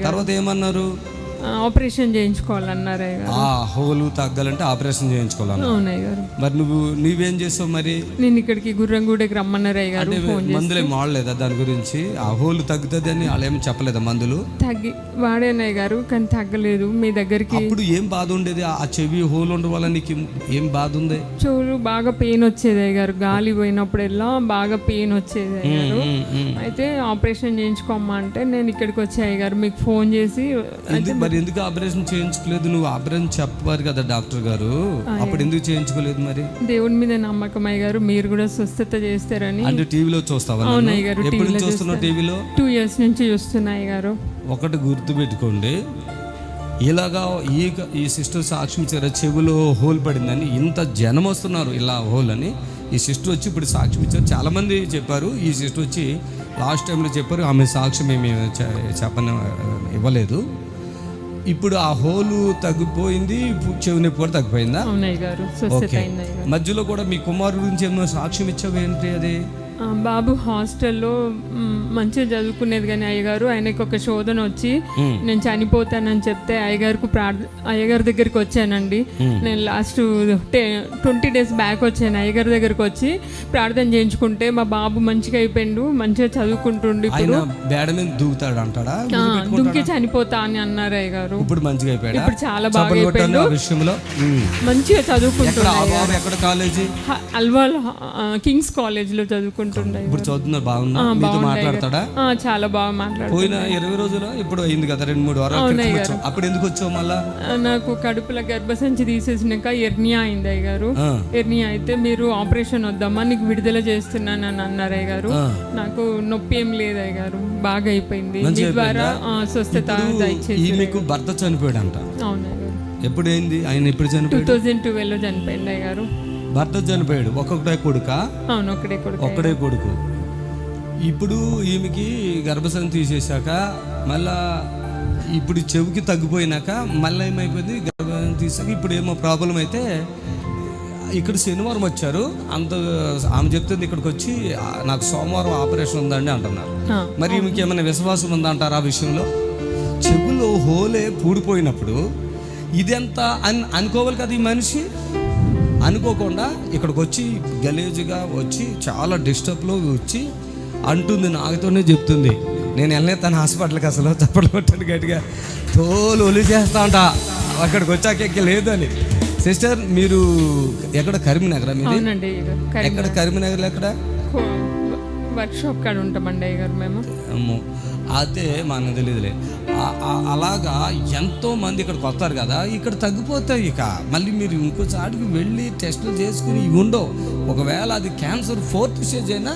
S1: తర్వాత ఏమన్నారు?
S10: ఆపరేషన్ చేయించుకోవాలన్నారు.
S1: ఆ హోల్ తగ్గాలంటే ఆపరేషన్ చేయించుకోవాలన్నారు. మరి నువ్వేం చేసావు? మరి
S10: నేను ఇక్కడికి గుర్రంగూడకి రమ్మన్నారు అయ్యారు.
S1: మందులు ఏం వాడలేదా దాని గురించి? ఆ హోల్ తగ్గుతుంది అని వాళ్ళు ఏమి చెప్పలేదా? మందులు
S10: వాడానయ్య గారు, కానీ తగ్గలేదు. మీ దగ్గరికి
S1: అప్పుడు ఏం బాధ ఉండేది? ఆ చెవి హోల్ ఉండడం వల్ల నీకు ఏం బాధ ఉంది?
S10: చెవులు బాగా పెయిన్ వచ్చేది అయ్యారు. గాలి పోయినప్పుడల్లా బాగా పెయిన్ వచ్చేది అయ్యారు. అయితే ఆపరేషన్ చేయించుకోమ్మా అంటే నేను ఇక్కడికి వచ్చి అయ్యారు మీకు ఫోన్ చేసి.
S1: మరి ఎందుకు ఆపరేషన్ చేయించుకోలేదు? నువ్వు ఆపరేషన్ చెప్పారు కదా డాక్టర్ గారు, అప్పుడు ఎందుకు చేయించుకోలేదు? మరి
S10: దేవుడి మీద నమ్మకం అయ్యారు, మీరు కూడా స్వస్థత చేస్తారని.
S1: అంటే టీవీలో చూస్తావా?
S10: అవును అయ్యారు.
S1: ఎప్పుడు చూస్తున్నావు టీవీలో?
S10: 2 years నుంచి చూస్తున్నాయి గారు.
S1: ఒకటి గుర్తుపెట్టుకోండి, ఇలాగా ఈ సిస్టర్ సాక్ష్యం ఇచ్చారు చెవిలో హోల్ పడిందని. ఇంత జనం వస్తున్నారు ఇలా హోల్ అని. ఈ సిస్టర్ వచ్చి ఇప్పుడు సాక్ష్యం ఇచ్చారు. చాలామంది చెప్పారు. ఈ సిస్టర్ వచ్చి లాస్ట్ టైంలో చెప్పారు, ఆమె సాక్ష్యం ఏమి ఇవ్వలేదు. ఇప్పుడు ఆ హోలు తగ్గిపోయింది, చెవి నొప్పి కూడా తగ్గిపోయిందా?
S10: మధ్యలో
S1: కూడా మీ కుమారుడు గురించి ఏమో సాక్ష్యం ఇచ్చావు, ఏంటి అది?
S10: బాబు హాస్టల్లో మంచిగా చదువుకునేది కానీ అయ్యగారు ఆయనకు ఒక శోధన వచ్చి నేను చనిపోతానని చెప్తే అయ్యగారి దగ్గరికి వచ్చానండి. నేను లాస్ట్ 20 days బ్యాక్ వచ్చాను అయ్యగారి దగ్గరికి వచ్చి ప్రార్థన చేయించుకుంటే మా బాబు మంచిగా అయిపోయిండు, మంచిగా చదువుకుంటుండు. ఇప్పుడు
S1: దూకుతాడు అంటాడా,
S10: దుంకి చనిపోతా అని అన్నారు అయ్యగారు.
S1: ఇప్పుడు మంచిగా అయిపోయాడు,
S10: ఇప్పుడు చాలా బాగా అయిపోయిండు, మంచిగా చదువుకుంటున్నాడు.
S1: ఎక్కడ కాలేజీ?
S10: అల్వాల్ కింగ్స్ కాలేజ్ లో చదువుకుంటుండే.
S1: ఇప్పుడు చదువుతున్నారు, బాగున్నా, మీతో మాట్లాడతాడా?
S10: చాలా బాగా మాట్లాడు.
S1: పోయిన 20 రోజులు ఇప్పుడు అయింది కదా, 2-3 వారాలు. అప్పుడు ఎందుకు వచ్చావు మళ్ళా?
S10: నాకు కడుపులో గర్భసంచి తీసేసినాక ఎర్నియా అయింది అయ్యగారు. ఎర్నియా అయితే మీరు ఆపరేషన్ వద్దామా నీకు విడుదల చేస్తున్నానని అన్నారు అయ్యగారు. నాకు నొప్పి ఏం లేదు అయ్యగారు, బాగా అయిపోయింది. మీ ద్వారా స్వస్థత దయచేసి.
S1: మీకు భర్త చనిపోయాడు అంట?
S10: అవును అయ్యగారు.
S1: ఎప్పుడు అయింది? ఆయన ఎప్పుడు చనిపోయాడు?
S10: 2012 లో చనిపోయింది అయ్యగారు.
S1: భర్త చనిపోయాడు. ఒక్కొక్కటే కొడుక?
S10: అవును, ఒక్కడే కొడుకు.
S1: ఇప్పుడు ఈమెకి గర్భసంచి తీసేశాక మళ్ళా ఇప్పుడు చెవికి తగ్గిపోయినాక మళ్ళీ ఏమైపోయింది, గర్భం తీసాక ఇప్పుడు ఏమో ప్రాబ్లం అయితే ఇక్కడ శనివారం వచ్చారు. ఆమె చెప్తుంది ఇక్కడికి వచ్చి నాకు సోమవారం ఆపరేషన్ ఉందండి అంటున్నారు. మరి ఈమెకి ఏమైనా విశ్వాసం ఉందంటారు ఆ విషయంలో? చెవులో హోలే పూడిపోయినప్పుడు ఇదెంత అనుకోవాలి కదా ఈ మనిషి. అనుకోకుండా ఇక్కడికి వచ్చి గలీజుగా వచ్చి చాలా డిస్టర్బ్లో వచ్చి అంటుంది, నాకుతోనే చెప్తుంది. నేను వెళ్ళే తన హాస్పిటల్కి అసలు చప్పట్లు కొట్టండి గట్టిగా తోలు ఒలి చేస్తా అంట. అక్కడికి వచ్చాక లేదని. సిస్టర్ మీరు ఎక్కడ? కరీంనగర్?
S10: అవునండి.
S1: ఎక్కడ కరీంనగర్లో? ఎక్కడ?
S10: వర్క్షాప్ కాడ ఉంటామండి అయ్యగారు మేము.
S1: అదే మనకు తెలియదులే. అలాగా ఎంతో మంది ఇక్కడికి వస్తారు కదా, ఇక్కడ తగ్గిపోతాయి. ఇక మళ్ళీ మీరు ఇంకోసారికి వెళ్ళి టెస్టులు చేసుకుని ఇవి ఉండవు. ఒకవేళ అది క్యాన్సర్ 4th stage అయినా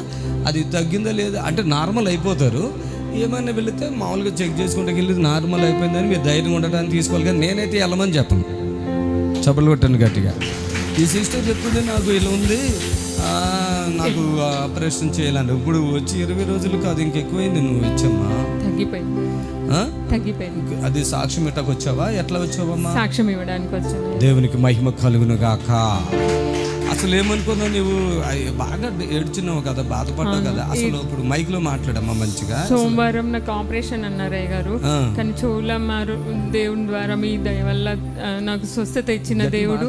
S1: అది తగ్గిందో లేదో అంటే నార్మల్ అయిపోతారు. ఏమైనా వెళితే మామూలుగా చెక్ చేసుకుంటే వెళ్ళి నార్మల్ అయిపోయిందని మీరు ధైర్యం ఉండడానికి తీసుకోవాలి. కానీ నేనైతే వెళ్ళమని చెప్పను. చప్పలు కొట్టండి గట్టిగా. ఈ సిస్టర్ చెప్తుంది నాకు ఇలా ఉంది, నాకు ఆపరేషన్ చేయాలండి. ఇప్పుడు వచ్చి 20 రోజులు కాదు, ఇంకెక్కువైంది. నువ్వు ఇచ్చమ్మా,
S10: తగ్గిపోయింది.
S1: అది సాక్ష్యం ఇట్టకు వచ్చావా? ఎట్లా వచ్చావమ్మా?
S10: సాక్ష్యం ఇవ్వడానికి వచ్చాను.
S1: దేవునికి మహిమ కలుగును గాక. అసలు ఏమనుకున్నావు నువ్వు? బాగా ఏడ్చున్నావు కదా, బాధపడ్డావు కదా. అసలు ఇప్పుడు మైక్ లో మాట్లాడమ్మా మంచిగా.
S10: సోమవారం నాకు ఆపరేషన్ అన్నారు అయ్యగారు. కానీ చూలమ్మారు దేవుని ద్వారా మీ దయ వల్ల నాకు స్వస్థత ఇచ్చిన దేవుడు,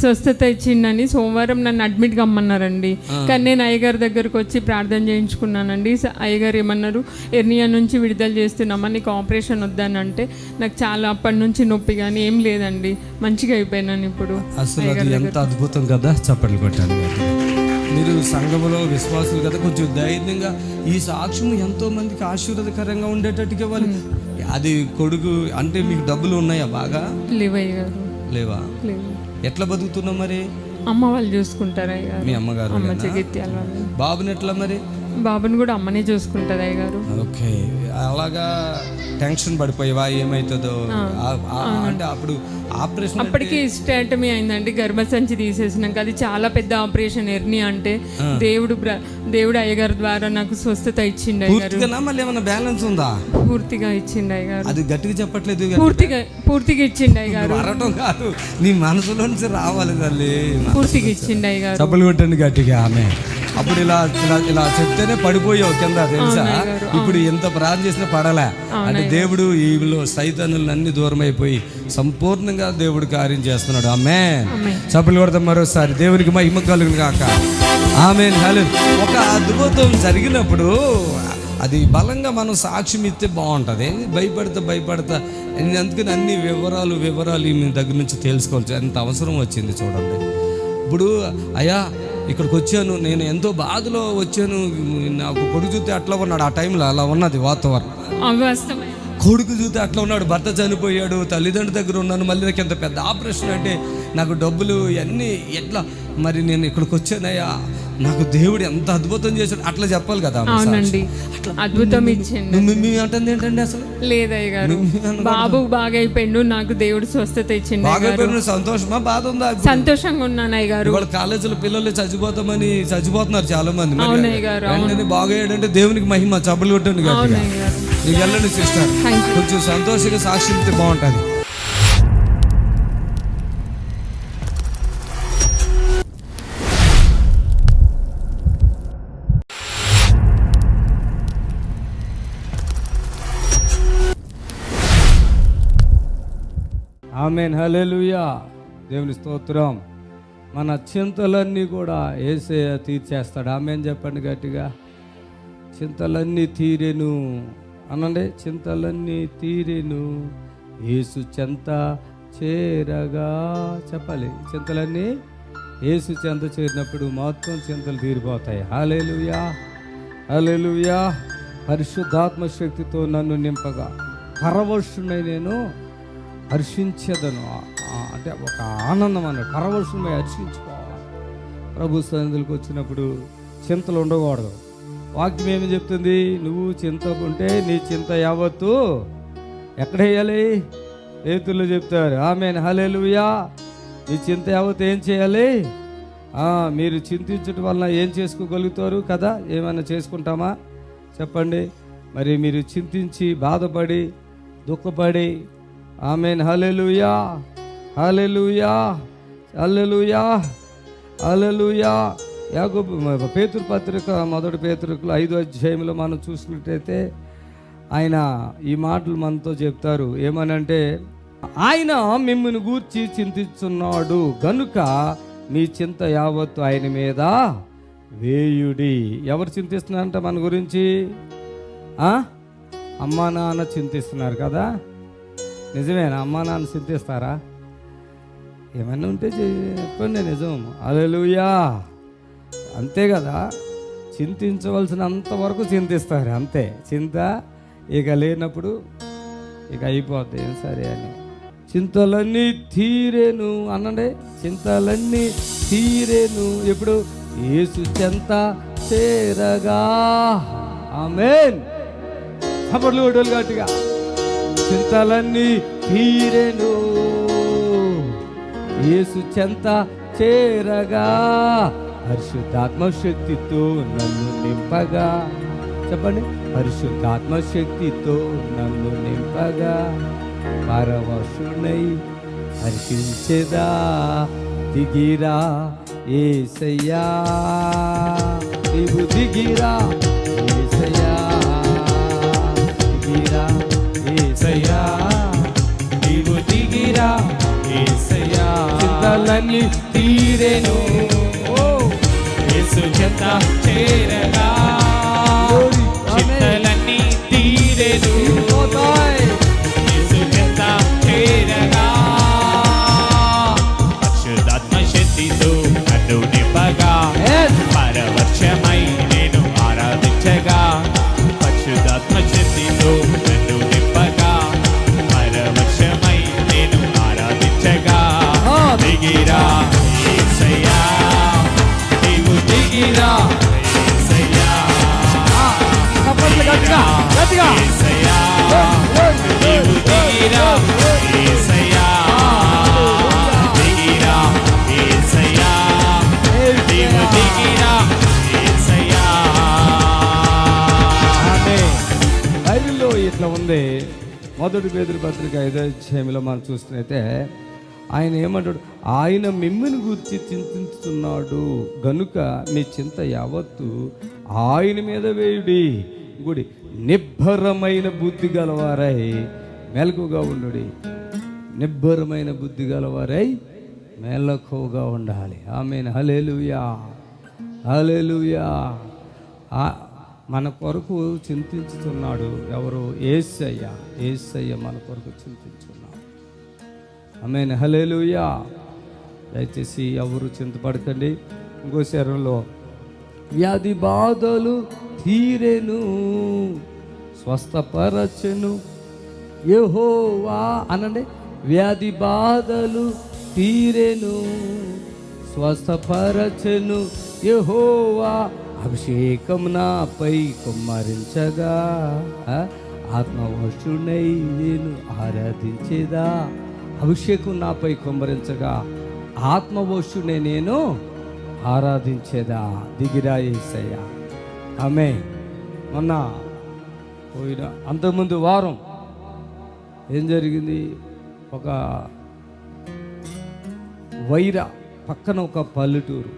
S10: స్వస్థత ఇచ్చిందని సోమవారం నన్ను అడ్మిట్ కమ్మన్నారండి. కానీ నేను అయ్యగారి దగ్గరకు వచ్చి ప్రార్థన చేయించుకున్నానండి. అయ్యగారు ఏమన్నారు, ఎర్నియా నుంచి విడుదల చేస్తున్నామా, నీకు ఆపరేషన్ వద్దానంటే నాకు చాలా అప్పటి నుంచి నొప్పి కానీ ఏం లేదండి, మంచిగా అయిపోయినాను ఇప్పుడు.
S1: అసలు అది ఎంత అద్భుతం కదా, చప్పట్లు కొట్టాను. మీరు సంఘములో విశ్వాసులు కదా, కొంచెం ధైర్యంగా ఈ సాక్ష్యం ఎంతో మందికి ఆశీర్వాదకరంగా ఉండేటట్టుగా వాళ్ళు. అది కొడుకు అంటే మీకు డబ్బులు ఉన్నాయా? బాగా లేవా? ఎట్లా బతుకుతున్నావు మరి?
S10: అమ్మ వాళ్ళు చూసుకుంటారా?
S1: మీ అమ్మగారు? బాబుని ఎట్లా మరి?
S10: బాబుని కూడా అమ్మనే చూసుకుంటారు అయ్యగారు.
S1: ఓకే. అలాగా టెన్షన్ పడిపోయావా ఏమైతుందో అంటే? అప్పుడు ఆపరేషన్
S10: అప్పటికి స్టాటమీ అయిందండి, గర్భసంచి తీసేసినాక. అది చాలా పెద్ద ఆపరేషన్. ఎర్నియా అంటే దేవుడు అయ్యగారు ద్వారా నాకు స్వస్థత ఇచ్చిండు అయ్యగారు.
S1: మళ్ళీ ఏమైనా బ్యాలెన్స్ ఉందా?
S10: పూర్తిగా ఇచ్చిండు అయ్యగారు.
S1: అది గట్టిగా చెప్పట్లేదు.
S10: పూర్తిగా ఇచ్చిండు అయ్యగారు.
S1: అరటం కాదు, నీ మనసులో నుంచి రావాలి తల్లి.
S10: పూర్తిగా ఇచ్చిండు అయ్యగారు.
S1: చప్పలు కొట్టండి గట్టిగా. ఆమె అప్పుడు ఇలా ఇలా ఇలా చెప్తేనే పడిపోయావు కింద, తెలుసా? ఇప్పుడు ఎంత ప్రార్థన చేసినా పడలే. అంటే దేవుడు ఈలో సైతానులన్నీ దూరం అయిపోయి సంపూర్ణంగా దేవుడు కార్యం చేస్తున్నాడు. ఆమేన్. చప్పలు కొడతాం మరోసారి. దేవునికి మహిమ కలుగును గాక. ఆమేన్. హల్లెలూయా. ఒక అద్భుతం జరిగినప్పుడు అది బలంగా మనం సాక్ష్యం ఇస్తే బాగుంటుంది. భయపడతా అందుకని అన్ని వివరాలు మీ దగ్గర నుంచి తెలుసుకోవచ్చు. ఎంత అవసరం వచ్చింది చూడండి. ఇప్పుడు అయ్యా ఇక్కడికి వచ్చాను, నేను ఎంతో బాధలో వచ్చాను, నాకు కొడుకు చూస్తే అట్లా ఉన్నాడు. ఆ టైంలో అలా ఉన్నది వాతావరణం. కొడుకు చూస్తే అట్లా ఉన్నాడు, భర్త చనిపోయాడు, తల్లిదండ్రుల దగ్గర ఉన్నాను, మళ్ళీ నాకు ఎంత పెద్ద ఆపరేషన్ అంటే నాకు డబ్బులు ఇవన్నీ ఎట్లా. మరి నేను ఇక్కడికి వచ్చానయ్యా, నాకు దేవుడు ఎంత అద్భుతం చేశాడు అట్లా చెప్పాలి కదా.
S10: అవునండి, అద్భుతం ఇచ్చింది.
S1: అంటుంది ఏంటండి అసలు?
S10: లేదయ్య గారు, బాబు బాగా అయిపోయిండు, నాకు దేవుడు స్వస్థత ఇచ్చిండు.
S1: సంతోషమా బాధ ఉందా?
S10: సంతోషంగా ఉన్నాను అయ్య గారు.
S1: వాళ్ళ కాలేజీలో పిల్లలు చచ్చిపోతున్నారు చాలా మంది.
S10: అవునయ్య గారు.
S1: బాగయ్యాడంటే దేవునికి మహిమ. చప్పలు కొట్టండి. నీకు వెళ్ళండి సిస్టర్, కొంచెం సంతోషంగా సాక్షి బాగుంటుంది.
S5: ఆమేన్, హల్లెలూయా. దేవుని స్తోత్రం. మన చింతలన్నీ కూడా యేసయ్య తీర్చేస్తాడు. ఆమేన్ చెప్పండి గట్టిగా. చింతలన్నీ తీరెను అనండి. చింతలన్నీ తీరెను యేసు చెంత చేరగా. చెప్పాలి, చింతలన్నీ యేసు చెంత చేరినప్పుడు మొత్తం చింతలు తీరిపోతాయి. హల్లెలూయా, హల్లెలూయా. పరిశుద్ధాత్మ శక్తితో నన్ను నింపగా పరవశునై నేను హర్షించదను. అంటే ఒక ఆనందం అన్నాడు. పరవశునై హర్షించుకోవాలి. ప్రభు సన్నిధికి వచ్చినప్పుడు చింతలు ఉండకూడదు. వాక్యం ఏమి చెప్తుంది? నువ్వు చింతకుంటే నీ చింత యావత్తు ఎక్కడ వేయాలి? రైతులు చెప్తారు. ఆమేన్, హల్లెలూయా. నీ చింత యావత్తు ఏం చేయాలి? మీరు చింతించడం వలన ఏం చేసుకోగలుగుతారు కదా? ఏమైనా చేసుకుంటామా చెప్పండి? మరి మీరు చింతించి బాధపడి దుఃఖపడి, ఆమేన్, హల్లెలూయా, హల్లెలూయా, హల్లెలూయా, హల్లెలూయా. యాకోబు పేతురు పత్రిక 1 పేతురులో 5వ అధ్యాయంలో మనం చూసినట్టయితే ఆయన ఈ మాటలు మనతో చెప్తారు. ఏమనంటే, ఆయన మిమ్మల్ని గూర్చి చింతిస్తున్నాడు గనుక మీ చింత యావత్తు ఆయన మీద వేయుడి. ఎవరు చింతిస్తున్నారంట మన గురించి? అమ్మా నాన్న చింతిస్తున్నారు కదా. నిజమేనా? అమ్మా నాన్న చింతిస్తారా? ఏమన్నా ఉంటే చెప్పండి. నిజం. హల్లెలూయా. అంతే కదా. చింతించవలసినంత వరకు చింతిస్తారు, అంతే. చింత ఇక లేనప్పుడు ఇక అయిపోద్ది. ఏం సరే అని చింతలన్నీ తీరేను అనండి. చింతలన్నీ తీరేను ఎప్పుడు? యేసు చెంత చేరగా. ఆమేన్. చప్పట్లు కొట్టాలి గట్టిగా. చింతలన్నీ తీరేను యేసు చెంత చేరగా పరిశుద్ధాత్మ శక్తితో నన్ను నింపగా. చెప్పండి, పరిశుద్ధాత్మ శక్తితో నన్ను నింపగా పరవశునై హర్షించెదా. దిగిరా యేసయ్యా, నీవు దిగిరా యేసయ్యా, దిగిరా యేసయ్యా, నీవు దిగిరా యేసయ్యా. చింతలన్నీ తీరెను యేసు చెంత చేరగా. చింతలన్నీ తీరెను యేసు చెంత చేరగా పరిశుద్ధాత్మ శక్తితో నన్ను నింపగా పరవశమై నేను ఆరాధించగా. పరిశుద్ధాత్మ శక్తితో నన్ను నింపగా పరవశమై నేను ఆరాధించగా. దిగిరా యేసయ్యా, నీవు దిగిరా యేసయ్యా, గట్టిగా గట్టిగా యేసయ్యా, నీవు దిగిరా యేసయ్యా, దిగిరా యేసయ్యా, నీవు దిగిరా యేసయ్యా. బైబిల్లో ఇట్లా ఉంది. 1 పేతురు పత్రిక 5వ అధ్యాయంలో మనం చూస్తున్నైతే ఆయన ఏమంటాడు? ఆయన మిమ్మల్ని గురించి చింతిస్తున్నాడు గనుక మీ చింత యావత్తు ఆయన మీద వేయుడి. గుడి నిబ్బరమైన బుద్ధి గలవారై మెలకుగా ఉండుడి. నిబ్బరమైన బుద్ధి గలవారై మెలకుగా ఉండాలి. ఆమేన్, హల్లెలూయా, హల్లెలూయా. మన కొరకు చింతించుతున్నాడు ఎవరు? యేసయ్య. యేసయ్య మన కొరకు చింతించున్నాడు. ఆమేన్, హల్లెలూయా. దయచేసి ఎవరు చింతపడకండి. ఇంకో శరీరంలో వ్యాధి బాధలు తీరెను స్వస్థపరచెను యెహోవా అనండి. వ్యాధి బాధలు తీరెను స్వస్థపరచెను యెహోవా. అభిషేకం నాపై కుమ్మరించగా ఆత్మవశునై నేను ఆరాధించేదా. అభిషేకం నాపై కుమ్మరించగా ఆత్మవశునే నేను ఆరాధించేదా. దిగిరా యేసయ్యా. ఆమేన్. మొన్న పోయిన అంతకుముందు వారం ఏం జరిగింది? ఒక వైరా పక్కన ఒక పల్లెటూరు.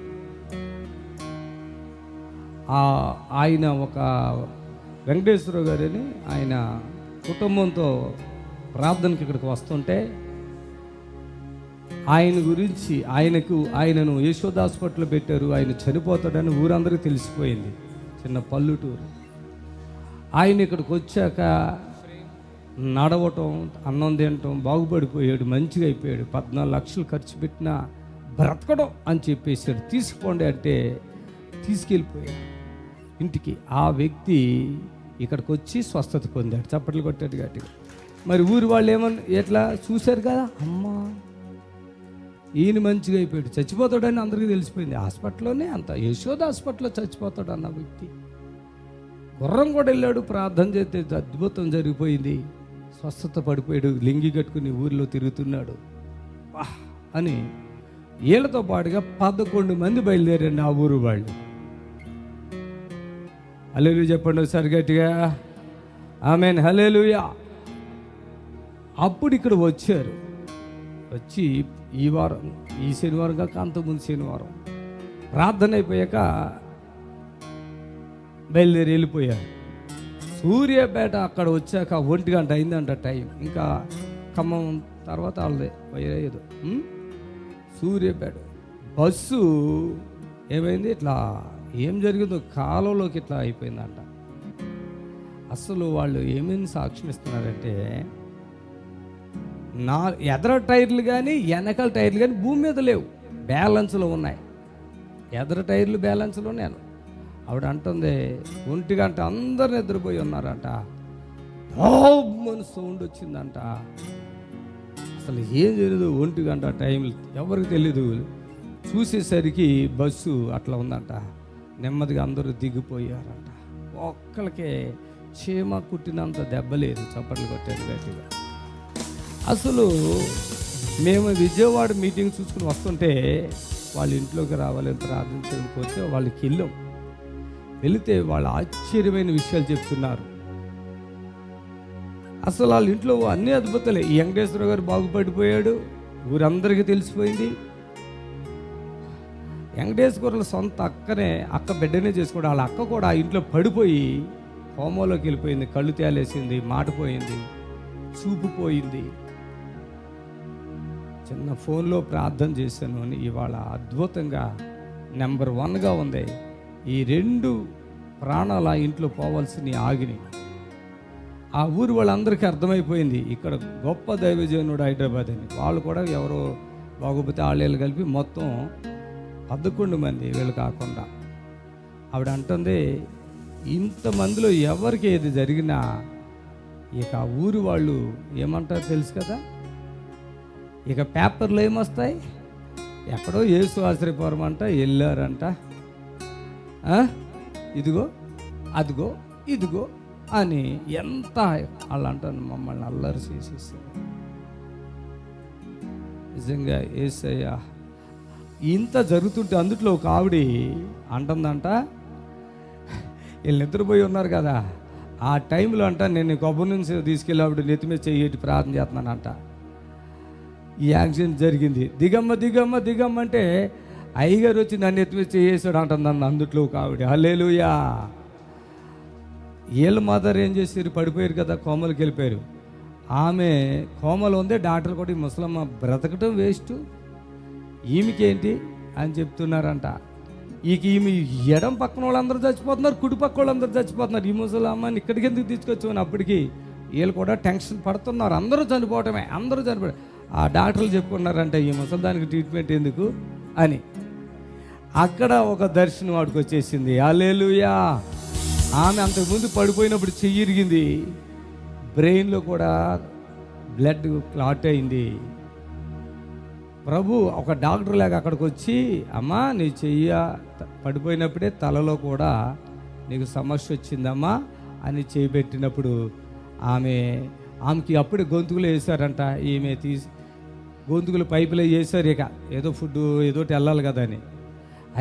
S5: ఆయన ఒక వెంకటేశ్వర గారిని ఆయన కుటుంబంతో ప్రార్థనకి ఇక్కడికి వస్తుంటే ఆయన గురించి ఆయనను యశోద హాస్పిటల్లో పెట్టారు. ఆయన చనిపోతాడని ఊరందరికీ తెలిసిపోయింది. చిన్న పల్లెటూరు. ఆయన ఇక్కడికి వచ్చాక నడవటం, అన్నం తినటం, బాగుపడిపోయాడు, మంచిగా అయిపోయాడు. 14 లక్షలు ఖర్చు పెట్టినా బ్రతకడం అని చెప్పేసాడు. తీసుకోండి అంటే తీసుకెళ్ళిపోయాడు ఇంటికి. ఆ వ్యక్తి ఇక్కడికి వచ్చి స్వస్థత పొందాడు. చప్పట్లు కొట్టాడు గట్టిగా. మరి ఊరి వాళ్ళు ఏమని ఎట్లా చూశారు కదా, అమ్మా ఈయన మంచిగా అయిపోయాడు, చచ్చిపోతాడని అందరికీ తెలిసిపోయింది. హాస్పిటల్లోనే అంత యశోద హాస్పిటల్లో చచ్చిపోతాడు అన్న వ్యక్తి. గుర్రం కూడా వెళ్ళాడు, ప్రార్థన చేస్తే అద్భుతం జరిగిపోయింది, స్వస్థత పడిపోయాడు, లింగి కట్టుకుని ఊరిలో తిరుగుతున్నాడు అని. వీళ్ళతో పాటుగా 11 మంది బయలుదేరండి ఆ ఊరు వాళ్ళు. హల్లెలూయా చెప్పండి ఒకసారి గట్టిగా, ఆమేన్, హల్లెలూయా. అప్పుడు ఇక్కడ వచ్చారు. వచ్చి ఈ వారం, ఈ శనివారం కాక అంతకుముందు శనివారం ప్రార్థన అయిపోయాక బయలుదేరి వెళ్ళిపోయారు. సూర్యాపేట అక్కడ వచ్చాక 1 గంట అయిందంట టైం. ఇంకా ఖమ్మం తర్వాత వాళ్ళదే ఏదో సూర్యాపేట బస్సు ఏమైంది, ఇట్లా ఏం జరిగిందో కాలంలోకి ఇట్లా అయిపోయిందంట. అసలు వాళ్ళు ఏమేమి సాక్ష్యం ఇస్తున్నారంటే, ఎదర టైర్లు కానీ వెనకాల టైర్లు కానీ భూమి మీద లేవు, బ్యాలెన్స్లో ఉన్నాయి. ఎదర టైర్లు బ్యాలెన్స్లో నేను. ఆవిడ అంటుంది 1 గంట అందరు నిద్రపోయి ఉన్నారంట. మన సౌండ్ వచ్చిందంట. అసలు ఏం తెలియదు, 1 గంట టైం ఎవరికి తెలీదు. చూసేసరికి బస్సు అట్లా ఉందంట. నెమ్మదిగా అందరూ దిగిపోయారంట. ఒక్కళ్ళకే చీమ కుట్టినంత దెబ్బలేదు. చప్పట్లు కొట్టాడు గట్టిగా. అసలు మేము విజయవాడ మీటింగ్ చూసుకుని వస్తుంటే వాళ్ళ ఇంట్లోకి రావాలని ప్రార్థించడానికి పోతే వాళ్ళకి వెళ్ళాం. వెళితే వాళ్ళు ఆశ్చర్యమైన విషయాలు చెప్తున్నారు. అసలు వాళ్ళ ఇంట్లో అన్ని అద్భుతాలే. ఈ వెంకటేశ్వర గారు బాగుపడిపోయాడు, ఊరందరికీ తెలిసిపోయింది. వెంకటేశ్వరుల సొంత అక్క బిడ్డనే చేసుకోవడం. వాళ్ళ అక్క కూడా ఆ ఇంట్లో పడిపోయి హోమోలోకి వెళ్ళిపోయింది. కళ్ళు తేలేసింది, మాట పోయింది, చూపు పోయింది. చిన్న ఫోన్లో ప్రార్థన చేశాను అని ఇవాళ అద్భుతంగా నెంబర్ 1గా ఉంది. ఈ 2 ప్రాణాలు ఆ ఇంట్లో పోవాల్సిన ఆగినాయి. ఆ ఊరు వాళ్ళందరికీ అర్థమైపోయింది ఇక్కడ గొప్ప దైవజనుడు హైదరాబాద్ అని. వాళ్ళు కూడా ఎవరో బాగోపోతే వాళ్ళు కలిపి మొత్తం 11 మంది, వీళ్ళు కాకుండా. ఆవిడ అంటుంది, ఇంతమందిలో ఎవరికి ఏది జరిగినా ఇక ఆ ఊరు వాళ్ళు ఏమంటారు తెలుసు కదా, ఇక పేపర్లు ఏమొస్తాయి, ఎక్కడో యేసు ఆశ్రయపురం అంట వెళ్ళారంట, ఇదిగో అదిగో ఇదిగో అని ఎంత వాళ్ళు అంటారు. మమ్మల్ని అల్లరి చేసేసి నిజంగా యేసయ్య ఇంత జరుగుతుంటే అందుట్లో ఒక ఆవిడ అంటుందంట, వీళ్ళు నిద్రపోయి ఉన్నారు కదా, ఆ టైంలో అంట నేను కొబ్బరి నుంచి తీసుకెళ్ళి ఆవిడ నెత్తి మీద చెయ్యి ప్రార్థన చేస్తున్నానంట. ఈ యాక్సిడెంట్ జరిగింది. దిగమ్మ దిగమ్మ దిగమ్మ అంటే అయ్యగారు వచ్చి నన్ను ఎత్తి మీద చేసాడు అంటుంది అందుట్లో ఒక ఆవిడ. హల్లెలూయా. వీళ్ళ మదర్ ఏం చేశారు, పడిపోయారు కదా, కోమలకి వెళ్ళిపోయారు. ఆమె కోమలు ఉంది. డాక్టర్ కూడా ఈ ముసలమ్మ బ్రతకటం వేస్ట్, ఈమెకేంటి అని చెప్తున్నారంట. ఈమె ఎడం పక్కన వాళ్ళందరూ చచ్చిపోతున్నారు, కుడి పక్క వాళ్ళందరూ చచ్చిపోతున్నారు. ఈ ముసలమ్మని ఇక్కడికి ఎందుకు తీసుకొచ్చామని అప్పటికి వీళ్ళు కూడా టెన్షన్ పడుతున్నారు. అందరూ చనిపోవటమే, అందరూ చనిపోవడం. ఆ డాక్టర్లు చెప్పుకున్నారంట ఈ ముసలిదానికి ట్రీట్మెంట్ ఎందుకు అని. అక్కడ ఒక దర్శనం వాడికి వచ్చేసింది. హల్లెలూయా. ఆమె అంతకుముందు పడిపోయినప్పుడు చెయ్యి ఇరిగింది, బ్రెయిన్లో కూడా బ్లడ్ క్లాట్ అయింది. ప్రభు ఒక డాక్టర్ లాగా అక్కడికి వచ్చి, అమ్మా నీ చెయ్య పడిపోయినప్పుడే తలలో కూడా నీకు సమస్య వచ్చిందమ్మా అని చేపెట్టినప్పుడు ఆమెకి అప్పుడే గొంతుకులు వేశారంట. ఈమె గొంతుకులు పైపులో వేశారు. ఇక ఏదో ఫుడ్ ఏదోటి వెళ్ళాలి కదా అని.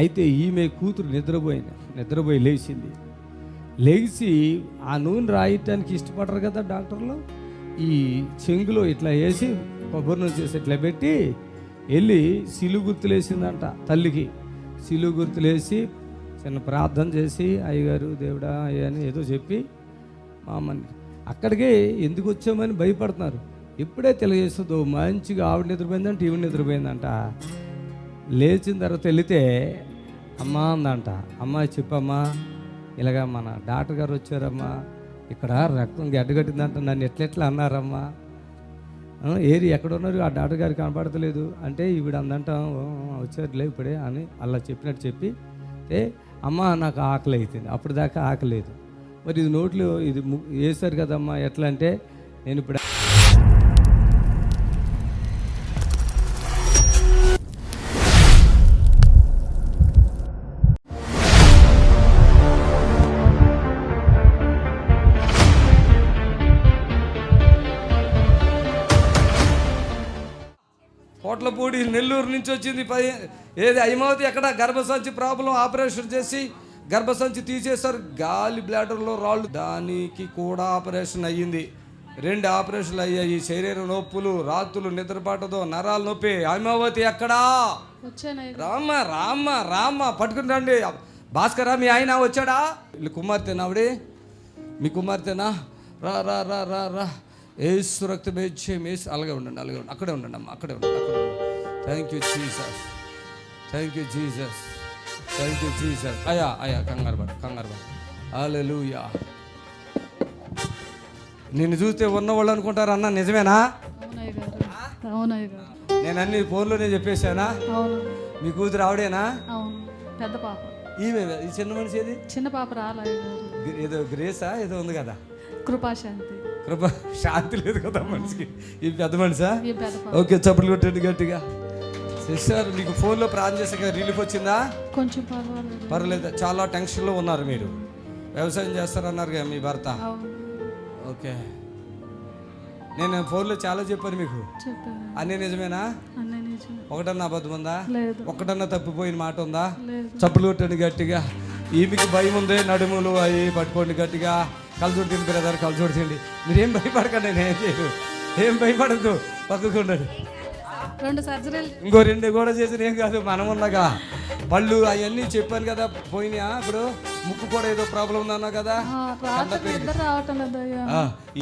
S5: అయితే ఈమె కూతురు నిద్రపోయి లేచింది. లేచి ఆ నూనె రాయటానికి ఇష్టపడరు కదా డాక్టర్లు. ఈ చెంగులో ఇట్లా వేసి కొబ్బరి నూనె చేసి ఇట్లా పెట్టి వెళ్ళి సిలువు గుర్తులేసిందంట తల్లికి. సిలువు గుర్తులేసి చిన్న ప్రార్థన చేసి, అయ్యగారు దేవుడా అయ్యా అని ఏదో చెప్పి మా అమ్మని అక్కడికి ఎందుకు వచ్చామని భయపడుతున్నారు. ఇప్పుడే తెలియజేస్తుందో మంచిగా ఆవిడ నిద్రపోయిందంట, ఈవిడ నిద్రపోయిందంట. లేచిన తర్వాత వెళితే అమ్మ అందంట. అమ్మ చెప్పమ్మా, ఇలాగా మన డాక్టర్ గారు వచ్చారమ్మా, ఇక్కడ రక్తం గడ్డగట్టిందంట, నన్ను ఎట్లెట్లా అన్నారమ్మా, ఏరి ఎక్కడ ఉన్నారు, ఆ డాక్టర్ గారికి కనపడతలేదు అంటే ఈవిడ అందంట వచ్చారులే ఇప్పుడే అని అలా చెప్పినట్టు చెప్పి అమ్మ నాకు ఆకలి అవుతుంది, అప్పుడు దాకా ఆకలేదు. మరి ఇది నోట్లో ఇది వేశారు కదమ్మా ఎట్లా అంటే, నేను ఇప్పుడు
S1: పొట్లపూడి నెల్లూరు నుంచి వచ్చింది. ఏది హైమావతి ఎక్కడ గర్భసంచి ప్రాబ్లం ఆపరేషన్ చేసి గర్భసంచి తీసేశారు. గాలి బ్లాడర్లో రాళ్ళు, దానికి కూడా ఆపరేషన్ అయ్యింది. 2 ఆపరేషన్లు అయ్యాయి. శరీర నొప్పులు, రాత్రులు నిద్రపాటతో, నరాల నొప్పి. హైమావతి ఎక్కడా? రామ్మ రామ్మ రామ్మ పట్టుకుని రండి. భాస్కరా మీ ఆయన వచ్చాడా? వీళ్ళు కుమార్తెనా ఆవిడే? మీ కుమార్తెనా? రా రా రా రా రా ఏసు రక్తం వేసి అలాగే ఉండండి, అలాగే ఉండండి, అక్కడే ఉండండి అమ్మ, అక్కడే ఉండండి, అక్కడే ఉండండి. Thank you Jesus, thank you Jesus, thank you Jesus. అయ్యా కంగారు పడ. హల్లెలూయా. నిన్ను చూస్తే ఉన్నవాళ్ళు అనుకుంటారు. అన్న నిజమేనా? నేను అన్ని ఫోన్లోనే చెప్పేశానా? మీ కూతురు ఆవిడేనా?
S11: పెద్ద పాప.
S1: ఈమె ఈ చిన్న మనిషి ఏది?
S11: చిన్న పాప రాలేదు.
S1: ఏదో గ్రేసా ఏదో ఉంది కదా,
S11: కృపాశాంతి.
S1: శాంతి లేదు కదా మనిషికి. ఈ పెద్ద మనిషా? ఓకే, చప్పట్లు కొట్టండి గట్టిగా. సిస్టర్ మీకు ఫోన్లో ప్రార్థన చేసాక రిలీఫ్ వచ్చిందా?
S11: కొంచెం
S1: పర్వాలేదు. చాలా టెన్షన్లో ఉన్నారు మీరు. వ్యవసాయం చేస్తారన్నారు కదా మీ భర్త. ఓకే, నేను ఫోన్లో చాలా చెప్పాను మీకు. అన్నీ నిజమేనా? ఒకటన్నా అబద్ధం ఉందా? ఒకటన్నా తప్పిపోయిన మాట ఉందా? చప్పులు కొట్టండి గట్టిగా. ఈమెకి భయం ఉంది, నడుములు అవి పట్టుకోండి గట్టిగా. కలిచోడు తిండి బ్రదర్, కలిచోడు తిండి. మీరేం భయపడకండి, నేను చేయను. ఏం భయపడద్దు, పక్కకు ఉండండి.
S11: 2 సర్జరీలు,
S1: ఇంకో 2 కూడా చేసిన ఏం కాదు. మనం ఉండగా పళ్ళు అవన్నీ చెప్పాను కదా పోయినా. ఇప్పుడు ముక్కు కూడా ఏదో ప్రాబ్లం ఉందన్నా కదా.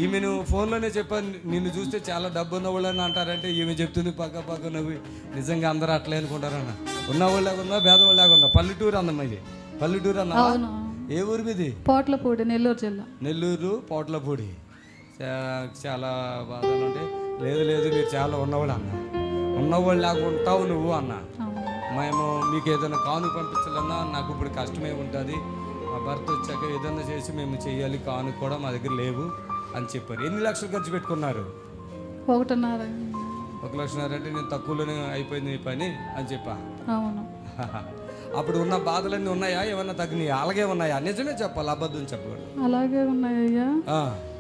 S1: ఈమెను ఫోన్లోనే చెప్పాను, నిన్ను చూస్తే చాలా డబ్బు ఉన్న వాళ్ళని అంటారంటే ఈమె చెప్తుంది పక్క నవ్వి. నిజంగా అందరూ అట్లే అనుకుంటారన్న. ఉన్నవాళ్ళగా ఉందా, భేదవాళ్ళగా ఉందా? పల్లెటూరు అందమ్మా ఇది. పల్లెటూరు అన్నా? ఏ ఊరు మీది?
S11: పోట్లపూడి, నెల్లూరు జిల్లా.
S1: నెల్లూరు పోట్లపూడి. చాలా బాధలు ఉంటాయి. లేదు మీరు చాలా ఉన్నవాళ్ళు అన్న, ఉన్నవాళ్ళలాగా ఉంటావు నువ్వు అన్న. మేము మీకు ఏదైనా కాను పంపించాలన్నా నాకు ఇప్పుడు కష్టమే ఉంటుంది. మా భర్త వచ్చాక ఏదైనా చేసి మేము చేయాలి, కాను కూడా మా దగ్గర లేవు అని చెప్పారు. ఎన్ని లక్షలు ఖర్చు పెట్టుకున్నారు?
S11: 1.5.
S1: 1 లక్షన్నర అంటే నేను తక్కువలోనే అయిపోయింది మీ పని అని చెప్పా.
S11: అవును.
S1: అప్పుడు ఉన్న బాధలన్నీ ఉన్నాయా, ఏమన్నా తగ్గినాయి? అలాగే ఉన్నాయా? నిజమే చెప్పాలి, అబద్ధం చెప్పకూడదు.
S11: అలాగే ఉన్నాయ్యా,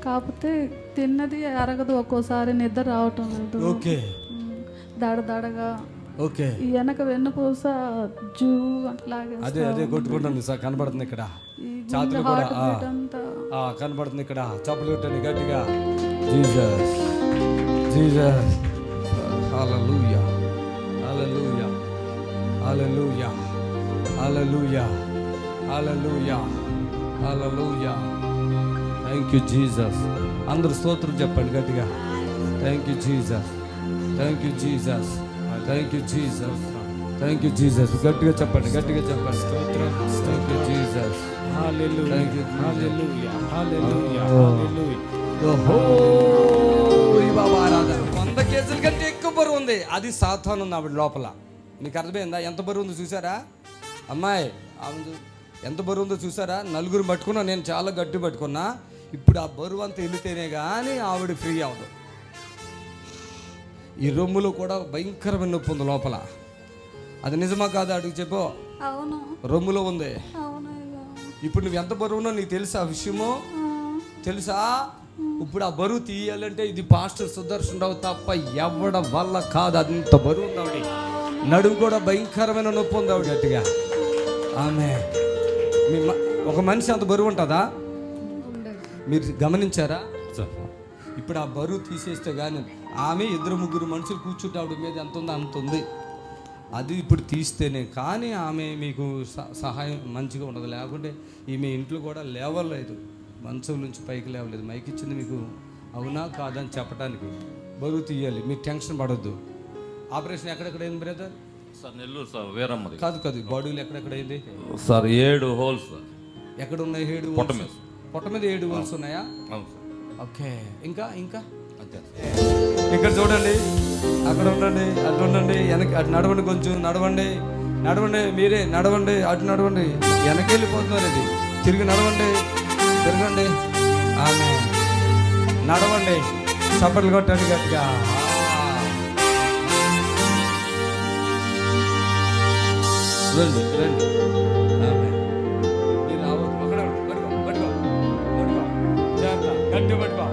S11: కాకపోతే తిన్నది అరగదు, ఒక్కోసారి నిద్ర రావటం లేదు.
S1: ఓకే,
S11: దడదడగా.
S1: ఓకే,
S11: ఈ వెనక వెన్నుపూస జూ అట్లాగే
S1: అదే కొట్టుకుంటుంది సార్, కనబడుతుంది ఇక్కడ. ఛాతీలు కూడా కనబడుతుంది ఇక్కడ. చప్పులు కొట్టండి గట్టిగా. Jesus Jesus. Hallelujah hallelujah hallelujah hallelujah hallelujah hallelujah. Thank you Jesus. అందరూ స్తోత్రం చెప్పండి గట్టిగా. Thank you Jesus, thank you Jesus, thank you Jesus, thank you Jesus. గట్టిగా చెప్పండి, గట్టిగా చెప్పండి. స్తోత్రం. Thank you Jesus. Hallelujah hallelujah hallelujah hallelujah. 100 కేజీల కంటే ఎక్కువ బరువు ఉంది. అది సాతాను ఉంది ఆవిడ లోపల. మీకు అర్థమైందా? ఎంత బరువు ఉందో చూసారా అమ్మాయి? ఎంత బరువు ఉందో చూసారా? 4 పట్టుకున్నా, నేను చాలా గట్టి పట్టుకున్నా. ఇప్పుడు ఆ బరువు అంతా వెళితేనే కానీ ఆవిడ ఫ్రీ అవ్వదు. ఈ రొమ్ములో కూడా భయంకరమైన నొప్పి ఉంది లోపల. అది నిజమా కాదా అడుగు చెప్పు. రొమ్ములో ఉంది. ఇప్పుడు నువ్వు ఎంత బరువునో నీకు తెలుసా ఆ విషయము? తెలుసా? ఇప్పుడు ఆ బరువు తీయాలంటే ఇది పాస్టర్ సుదర్శన్ రావు తప్ప ఎవడ వల్ల కాదు. అంత బరువు ఉంది ఆవిడ. నడుము కూడా భయంకరమైన నొప్పి ఉంది ఆవిడ గట్టిగా. ఆమె ఒక మనిషి అంత బరువు ఉంటుందా? మీరు గమనించారా? ఇప్పుడు ఆ బరువు తీసేస్తే కానీ ఆమె 2-3 మనుషులు కూర్చుంటే ఆవిడ మీద ఎంత ఉందో అంత ఉంది. అది ఇప్పుడు తీస్తేనే కానీ ఆమె మీకు సహాయం మంచిగా ఉండదు. లేకుంటే ఈమె ఇంట్లో కూడా లేవలేదు, మంచం నుంచి పైకి లేవలేదు. మైక్ ఇచ్చింది మీకు అవునా కాదని చెప్పడానికి.
S5: బరువు తీయాలి, మీరు టెన్షన్ పడొద్దు. ఆపరేషన్ ఎక్కడెక్కడ అయింది బ్రదర్?
S12: సార్ నెల్లూరు సార్, వీరమ్మది.
S5: కాదు బాడీలో ఎక్కడెక్కడ అయింది
S12: సార్? 7 holes sir.
S5: ఎక్కడ ఉన్నాయి? 7
S12: పొట్ట మీద.
S5: పొట్ట మీద 7 హోల్స్ ఉన్నాయా?
S12: అవును సార్.
S5: ఓకే. ఇంకా
S12: అంతే.
S5: ఇక్కడ చూడండి, అక్కడ ఉండండి, అటు ఉండండి, వెనక్కి అటు నడవండి, కొంచెం నడవండి, మీరే నడవండి, అటు నడవండి, వెనక్కి వెళ్ళిపోతున్నారు. ఇది తిరిగి నడవండి, తిరగండి. ఆమె నడవండి, చప్పట్లు కొట్టండి గట్టిగా. రండి ఆమె. మీరు రావద్దు, అక్కడ పట్టుకో జాగ్రత్త, గట్టి పట్టుకో.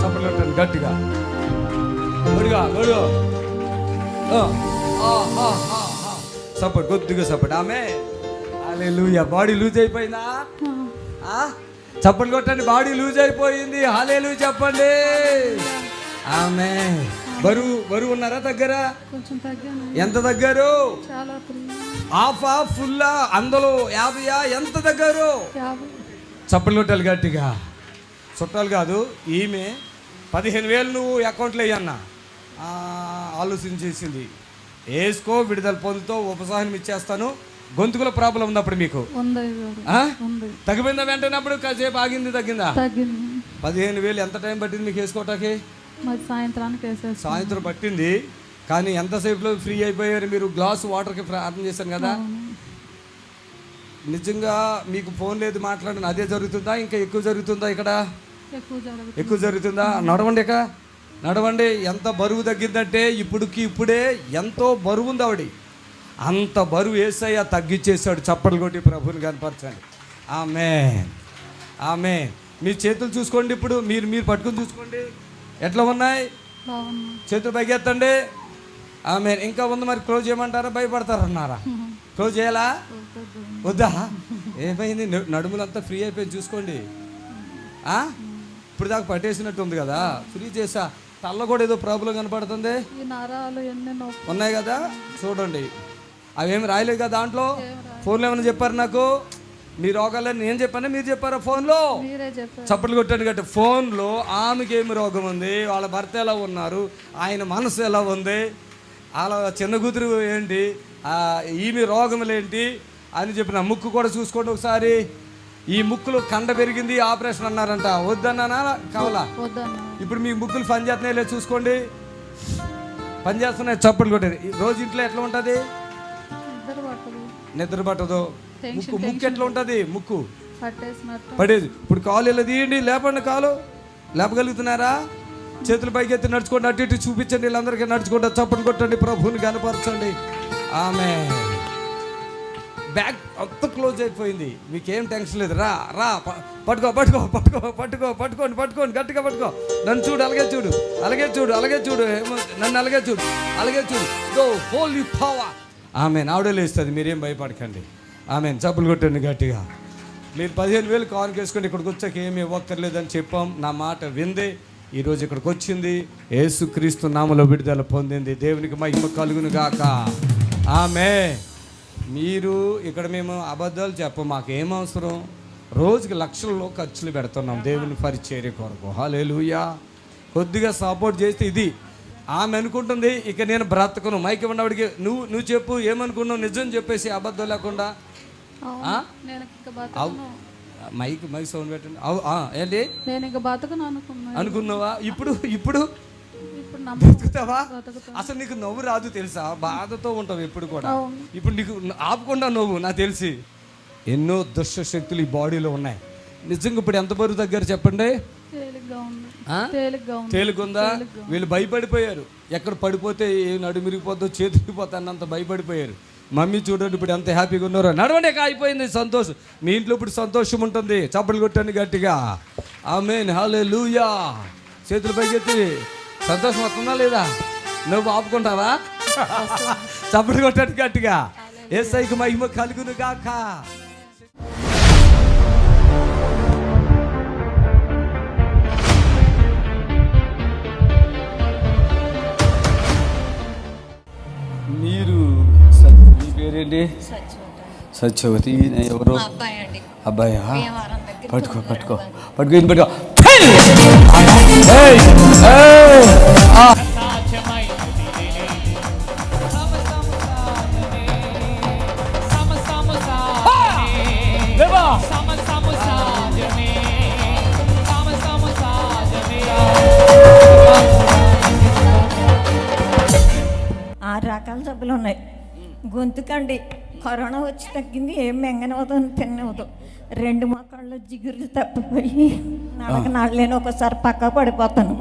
S5: చప్పట్లు కొట్టండి గట్టిగా, గడుగా సపోర్ట్, కొద్దిగా సపోర్ట్. ఆమె హల్లెలూయా. బాడీ లూజ్ అయిపోయిందా? చప్పట్లు కొట్టండి, బాడీ లూజ్ అయిపోయింది. హల్లెలూయా చెప్పండి. ఆమె బరువు ఉన్నారా దగ్గర?
S11: కొంచెం తగ్గాను.
S5: ఎంత దగ్గరు?
S11: చాలా
S5: హాఫా ఫుల్లా? అందులో 50 ఎంత దగ్గరు?
S11: 50.
S5: చప్పట్లు కొట్టాలి గట్టిగా. చుట్టాలు కాదు, ఈమె 15,000 నువ్వు అకౌంట్లో వేయన్నా ఆలోచించేసింది. వేసుకో, విడుదల పొందుతో ఉపశమనం ఇచ్చేస్తాను. గొంతుకుల ప్రాబ్లం ఉంది అప్పుడు మీకు? తగ్గిపోయిందా? వెంటనే అప్పుడు కాసేపు ఆగింది, తగ్గిందా? 15,000 ఎంత టైం పట్టింది మీకు వేసుకోవటానికి? సాయంత్రం పట్టింది, కానీ ఎంతసేపులో ఫ్రీ అయిపోయారు మీరు. గ్లాస్ వాటర్కి ప్రార్థన చేశాను కదా. నిజంగా మీకు ఫోన్ లేదు మాట్లాడిన, అదే జరుగుతుందా? ఇంకా ఎక్కువ జరుగుతుందా? ఇక్కడ ఎక్కువ జరుగుతుందా? నడవండి. ఎంత బరువు తగ్గిందంటే ఇప్పుడే ఎంతో బరువు ఉంది ఆవిడ. అంత బరువు యేసయ్య తగ్గించేశాడు. చప్పట్లు కొట్టి ప్రభువుని కనపరచండి. ఆమె మీ చేతులు చూసుకోండి. ఇప్పుడు మీరు పట్టుకుని చూసుకోండి ఎట్లా ఉన్నాయి. చేతులు పైకెత్తండి. ఆమె ఇంకా ఉంది. మరి క్లోజ్ చేయమంటారా? భయపడతారన్నారా? క్లోజ్ చేయాలా వద్దా? ఏమైంది? నడుములంతా ఫ్రీ అయిపోయింది చూసుకోండి. ఇప్పుడు దాకా పట్టేసినట్టు ఉంది కదా, ఫ్రీ చేసా. తల్ల కూడా ఏదో ప్రాబ్లం కనపడుతుంది. ఉన్నాయి కదా, చూడండి. అవేమి రాయలేదు కదా దాంట్లో. ఫోన్లో ఏమైనా చెప్పారు నాకు? మీ రోగాలని నేను చెప్పానా, మీరు చెప్పారా ఫోన్లో? చప్పట్లు కొట్టాను గట్టి. ఫోన్లో ఆమెకి ఏమి రోగం ఉంది, వాళ్ళ భర్త ఎలా ఉన్నారు, ఆయన మనసు ఎలా ఉంది, వాళ్ళ చిన్న కూతురు ఏంటి, ఈమె రోగములు ఏంటి అని చెప్పిన. ముక్కు కూడా చూసుకోండి ఒకసారి. ఈ ముక్కులో కండ పెరిగింది, ఆపరేషన్ అన్నారంట. వద్దన్నానా కావాలా? ఇప్పుడు మీ ముక్కులు పని చేస్తున్నాయి లేదు చూసుకోండి. పని చేస్తున్నాయి. చప్పట్లు కొట్టేది. రోజు ఇంట్లో ఎట్లా ఉంటుంది? నిద్ర పట్టదు. ముక్కు ఎట్లా ఉంటుంది? ముక్కు పడేది. ఇప్పుడు కాలు ఇలా తీయండి, లేపండి. కాలు లేపగలుగుతున్నారా? చేతులు పైకి ఎత్తి నడుచుకోండి, అటు ఇటు చూపించండి. వీళ్ళందరికీ నడుచుకోండి, చప్పట్లు కొట్టండి, ప్రభువుని కనపరచండి. ఆమె బ్యాగ్ అంత క్లోజ్ అయిపోయింది, మీకేం టెన్షన్ లేదు. రా పట్టుకోండి గట్టిగా పట్టుకో. నన్ను చూడు, అలాగే చూడు, నన్ను అలాగే చూడు. Go holy power. ఆమె ఆవిడలో ఇస్తుంది, మీరేం భయపడకండి. ఆమె చప్పులు కొట్టండి గట్టిగా. మీరు 15,000 కాన్ వేసుకోండి. ఇక్కడికి వచ్చాక ఏమీ ఇవ్వక్కర్లేదని చెప్పాం. నా మాట వింది ఈరోజు ఇక్కడికి వచ్చింది. యేసుక్రీస్తు నామములో విడుదల పొందింది. దేవునికి మహిమ కలుగును గాక. ఆమె మీరు ఇక్కడ మేము అబద్ధాలు చెప్పం, మాకేం అవసరం. రోజుకి లక్షల్లో ఖర్చులు పెడుతున్నాం దేవుని పరిచర్య కొరకు. హల్లెలూయా. కొద్దిగా సపోర్ట్ చేస్తే ఇది. ఆమె అనుకుంటుంది ఇక నేను బ్రతకను. మైక్ ఉన్నవాడికి నువ్వు చెప్పు, ఏమనుకున్నావు? నిజం చెప్పేసి అబద్ధం లేకుండా. మైక్ సౌండ్ పెట్టండి. ఏంటి అనుకున్నావా? ఇప్పుడు బ్రతుకుతావా? అసలు నీకు నవ్వు రాదు తెలుసా? బాధతో ఉంటావు ఎప్పుడు కూడా. ఇప్పుడు నీకు ఆపకుండా నవ్వు. నాకు తెలిసి ఎన్నో దుష్ట శక్తులు ఈ బాడీలో ఉన్నాయి. నిజంగా ఇప్పుడు ఎంత బరువు దగ్గర చెప్పండి? తేలిగుందా? వీళ్ళు భయపడిపోయారు. ఎక్కడ పడిపోతే నడుమిరిగిపోద్దో చేతిరిగిపోతా అన్నంత భయపడిపోయారు. మమ్మీ చూడండి ఇప్పుడు ఎంత హ్యాపీగా ఉన్నారో. నడవండి, అయిపోయింది సంతోషం. మీ ఇంట్లో ఇప్పుడు సంతోషం ఉంటుంది. చప్పట్లు కొట్టండి గట్టిగా. ఆమేన్, హల్లెలూయా. చేతులు పైకెత్తి. సంతోషం వస్తుందా లేదా? నువ్వు ఆపుకుంటావా? చప్పట్లు కొట్టండి గట్టిగా. యేసయ్యకు మహిమ కలుగును గాక. మీరు మీ పేరేంటి? సత్యవతి. ఎవరు? అబ్బాయా? పట్టుకో పట్టుకో పట్టుకో ఇది పట్టుకో.
S13: ఆరు రకాల జబ్బులు ఉన్నాయి. గొంతుకండి కరోనా వచ్చి తగ్గింది, ఏం మెంగనవదు తిన్నవదు. రెండు మోకాళ్ళు జిగురు తప్పిపోయి నడలేని ఒకసారి పక్క పడిపోతాను.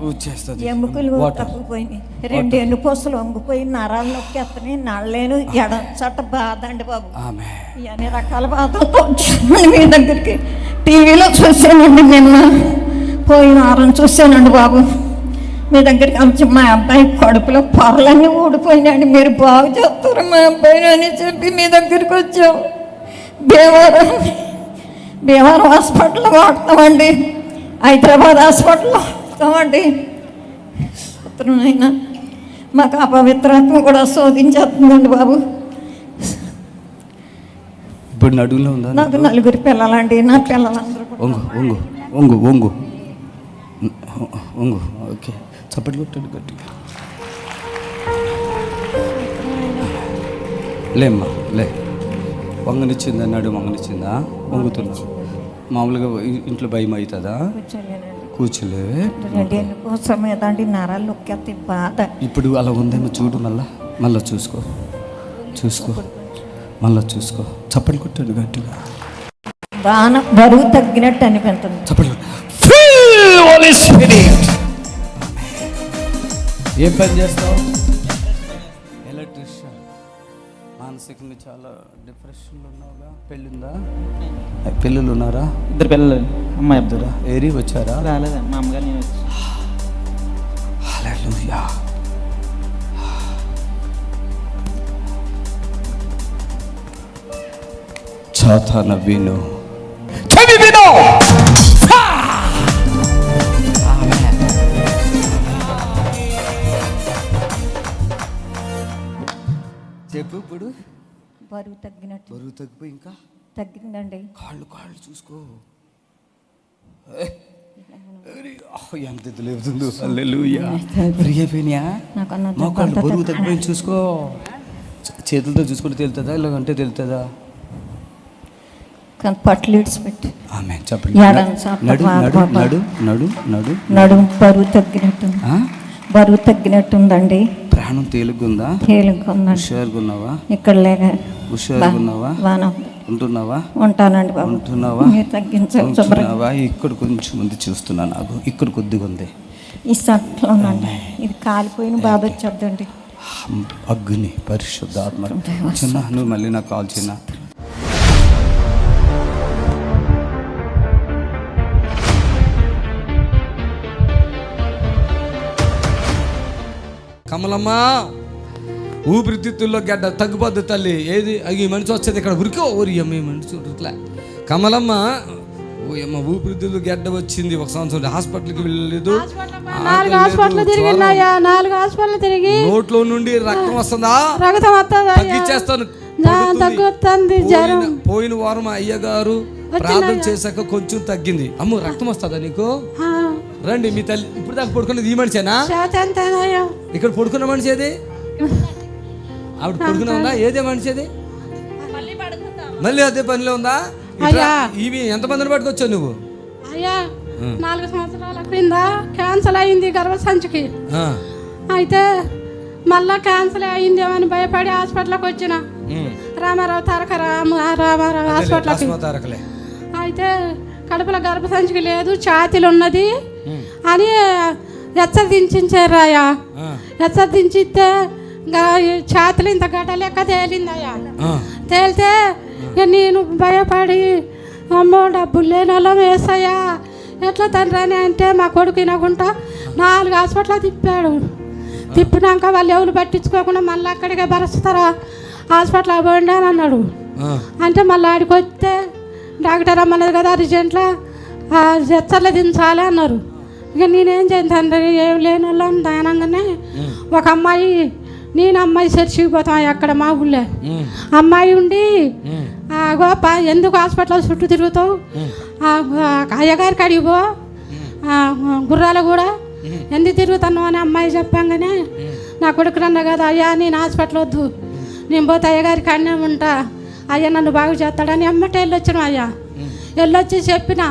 S13: ఎముకలు తప్పిపోయినాయి, రెండు ఎన్నుపూసలు వంగిపోయి నరాలు నొక్కేస్తున్నాయి, నడలేను ఎడం చట్ట బాధ అండి బాబు. అన్ని రకాల బాధలతో వచ్చానండి మీ దగ్గరికి. టీవీలో చూసానండి, నిన్న పోయిన వారం చూశానండి బాబు మీ దగ్గరికి వచ్చి. మా అబ్బాయి కడుపులో పొరలన్నీ ఊడిపోయినాయండి, మీరు బాగు చేస్తారు మా అబ్బాయిని అని చెప్పి మీ దగ్గరికి వచ్చాం. భీమవరం హాస్పిటల్లో వాడతామండి, హైదరాబాద్ హాస్పిటల్లో వాడతామండి. అయినా మాకు అపవిత్రాత్మ కూడా శోధించేస్తుందండి బాబు.
S5: ఇప్పుడు నడువులో ఉందా?
S13: నాకు 4 పిల్లలండి, నా పిల్లలందరూ
S5: ఒంగు ఓకే, చప్పట్లు కొట్టండి గట్టిగా. లేమ్మా లే. వంగనిచ్చిందా? నడు వంగనిచ్చిందా? వంగుతున్నా. మామూలుగా ఇంట్లో భయం అవుతుందా? కూర్చోలేవే.
S13: నరాలు నొక్కేస్తే బాధ.
S5: ఇప్పుడు అలా ఉందేమో చూడు, మళ్ళా చూసుకో మళ్ళా చూసుకో. చప్పట్లు కొట్టండి గట్టిగా.
S13: బరువు తగ్గినట్టు అనిపిస్తుంది.
S5: చప్పట్లు. ఏం పని చేస్తావు? ఎలక్ట్రీషియన్. మానసికంగా చాలా డిప్రెషన్లో ఉన్నావుగా. పెళ్ళిందా? పిల్లలు ఉన్నారా?
S14: 2 పిల్లలు, అమ్మాయి అబ్దురా.
S5: ఏరి వచ్చారా?
S14: రాలేదా, మా అమ్మగారు నేను వచ్చి.
S5: హల్లెలూయా. సాతాన విను, చెవి విను. చెప్పు. ఇప్పుడు
S13: బరువు తగ్గినట్టు.
S5: బరువు తగ్గిపోయి ఇంకా
S13: తగ్గిందండి.
S5: కాళ్ళు చూసుకో. ఎంత లేవుతుందో. హల్లెలూయా. ఫ్రీ అయిపోయినాయా? మోకాళ్ళు బరువు తగ్గిపోయి చూసుకో. చేతులతో చూసుకుంటే తెలుతుందా, ఇలాగంటే తెలుతుందా?
S13: పట్లు ఇడిచిపెట్టి
S5: ఆమె చెప్పండి. నడు
S13: బరువు తగ్గినట్టు, బరువు తగ్గినట్టుందండి.
S5: ప్రాణం తేలిగ్గుందా?
S13: తేలిగ్గుందా?
S5: హుషారుగా ఉన్నావా?
S13: ఇక్కడ లేక
S5: హుషారుగా ఉన్నావా? ఉంటున్నావా?
S13: ఉంటానండి బాబు.
S5: ఉంటున్నావా?
S13: తగ్గించావా?
S5: ఇక్కడ కొంచెం ముందు చూస్తున్నా, నాకు ఇక్కడ కొద్దిగా ఉంది.
S13: ఈ సట్లోనండి ఇది కాలిపోయిన బాధ వచ్చేద్దండి.
S5: అగ్ని పరిశుద్ధాత్మ. చిన్న నువ్వు మళ్ళీ నాకు కాల్ చిన్న.
S1: కమలమ్మ, ఊపిరితిత్తుల్లో గడ్డ తగ్గిపోద్ది తల్లి. ఏది ఈ మనిషి వచ్చేది ఇక్కడ ఉరికో ఊరి అమ్మ, ఈ మనిషి ఇట్లా. కమలమ్మ, ఊపిరితిత్తులు గడ్డ వచ్చింది. 1 సంవత్సరం హాస్పిటల్కి వెళ్ళలేదు.
S11: 4 హాస్పిటల్ తిరిగినాయా, 4 హాస్పిటల్ తిరిగి.
S1: నోట్లో నుండి రక్తం వస్తుందా?
S11: రక్తం వస్తుందా?
S1: తగ్గించేస్తాను. పోయిన వారం అయ్యగారు ప్రార్థన చేశాక కొంచెం తగ్గింది. అమ్మ రక్తం వస్తుందా నీకు? రండి, మీ తల్లి ఇప్పుడు దాకా పడుకున్నది ఈ మనిషేనా? ఇక్కడ పడుకున్న మనిషి ఏది? ఆవిడ పడుకునే ఉందా? ఏదే మనిషి అది? మళ్ళీ అదే పనిలో ఉందా? ఇవి ఎంతమందిని పట్టుకొచ్చావు నువ్వు?
S11: అయ్యా 4 సంవత్సరాల క్రింద క్యాన్సర్ అయింది గర్భసంచికి. అయితే మళ్ళా క్యాన్సర్ అయిందేమని భయపడి హాస్పిటల్కి వచ్చిన. రామారావు హాస్పిటల్కి. అయితే కడుపులో గర్భసంచికి లేదు, ఛాతీలు ఉన్నది అని హెచ్చరించారయ్యా. హెచ్చరించితే ఛాతీలు ఇంత గడ్డ లెక్క తేలిందయ్యా. తేలితే నేను భయపడి అమ్మో డబ్బులు లేని వాళ్ళం వేసయ్యా ఎట్లా తండ్రి అని అంటే మా కొడుకు వినకుండా 4 హాస్పిటల్ తిప్పాడు. తిప్పినాక వాళ్ళు ఎవరు పట్టించుకోకుండా మళ్ళీ అక్కడికే బరుస్తారా హాస్పిటల్ పోయిండి అని అన్నాడు. అంటే మళ్ళీ ఆడికి వస్తే డాక్టర్ అమ్మన్నది కదా అర్జెంట్లో హెచ్చర్లు దించాలి అన్నారు. ఇక నేనేం చేయను తండ్రి, ఏం లేని వాళ్ళం దానంగానే ఒక అమ్మాయి, నేను అమ్మాయి చర్చికి పోతాం అక్కడ మా ఊళ్ళో. అమ్మాయి ఉండి గోప ఎందుకు హాస్పిటల్ చుట్టూ తిరుగుతావు, అయ్యగారి కాడికి పో, గుర్రాలు కూడా ఎందుకు తిరుగుతాను అని అమ్మాయి చెప్పంగానే నా కొడుకునన్నా కదా, అయ్యా నేను హాస్పిటల్ వద్దు, నేను పోతే అయ్యగారి కాడనే ఉంటా, అయ్యా నన్ను బాగు చేస్తాడని అమ్మటే వెళ్ళొచ్చాను. అయ్యా వెళ్ళొచ్చి చెప్పిన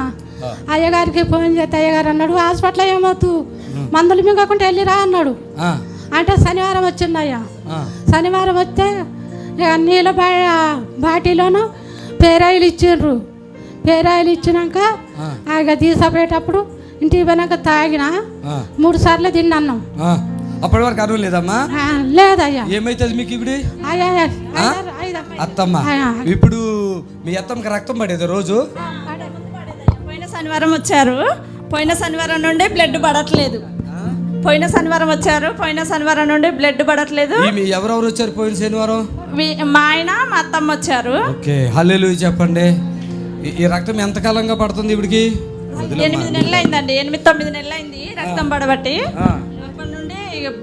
S11: అయ్యగారికి ఫోన్ చేస్తే అయ్యగారు అన్నాడు హాస్పిటల్ ఏమవుతు, మందులు మింగకుండా వెళ్ళిరా అన్నాడు. అంటే శనివారం వచ్చింది అయ్యా. శనివారం వస్తే నీళ్ళ బాటిలోను పేరాయిలు ఇచ్చిండ్రు. పేరాయిలు ఇచ్చినాక ఇక తీసపోయేటప్పుడు ఇంటికి పోయినాక తాగిన 3 సార్లు తిన్నాను.
S1: అప్పటి వరకు అరువు లేదమ్మా?
S11: లేదయ్యా.
S1: ఏమైతుంది మీకు ఇప్పుడు? అత్తమ్మ ఇప్పుడు మీ అత్తమ్మకి రక్తం పడేది రోజు?
S9: పోయిన శనివారం వచ్చారు, పోయిన శనివారం నుండి బ్లడ్ పడట్లేదు. పోయిన శనివారం వచ్చారు, పోయిన శనివారం నుండి బ్లడ్ పడట్లేదు.
S1: ఎవరెవరు వచ్చారు పోయిన శనివారం?
S9: మా ఆయన మా అత్తమ్మ వచ్చారు.
S1: ఓకే, హల్లెలూయా చెప్పండి. ఈ రక్తం ఎంతకాలంగా పడుతుంది ఇవిడికి?
S9: 8 నెలలు అయిందండి, 8-9 నెలలు అయింది రక్తం పడబట్టి. అప్పటి నుండి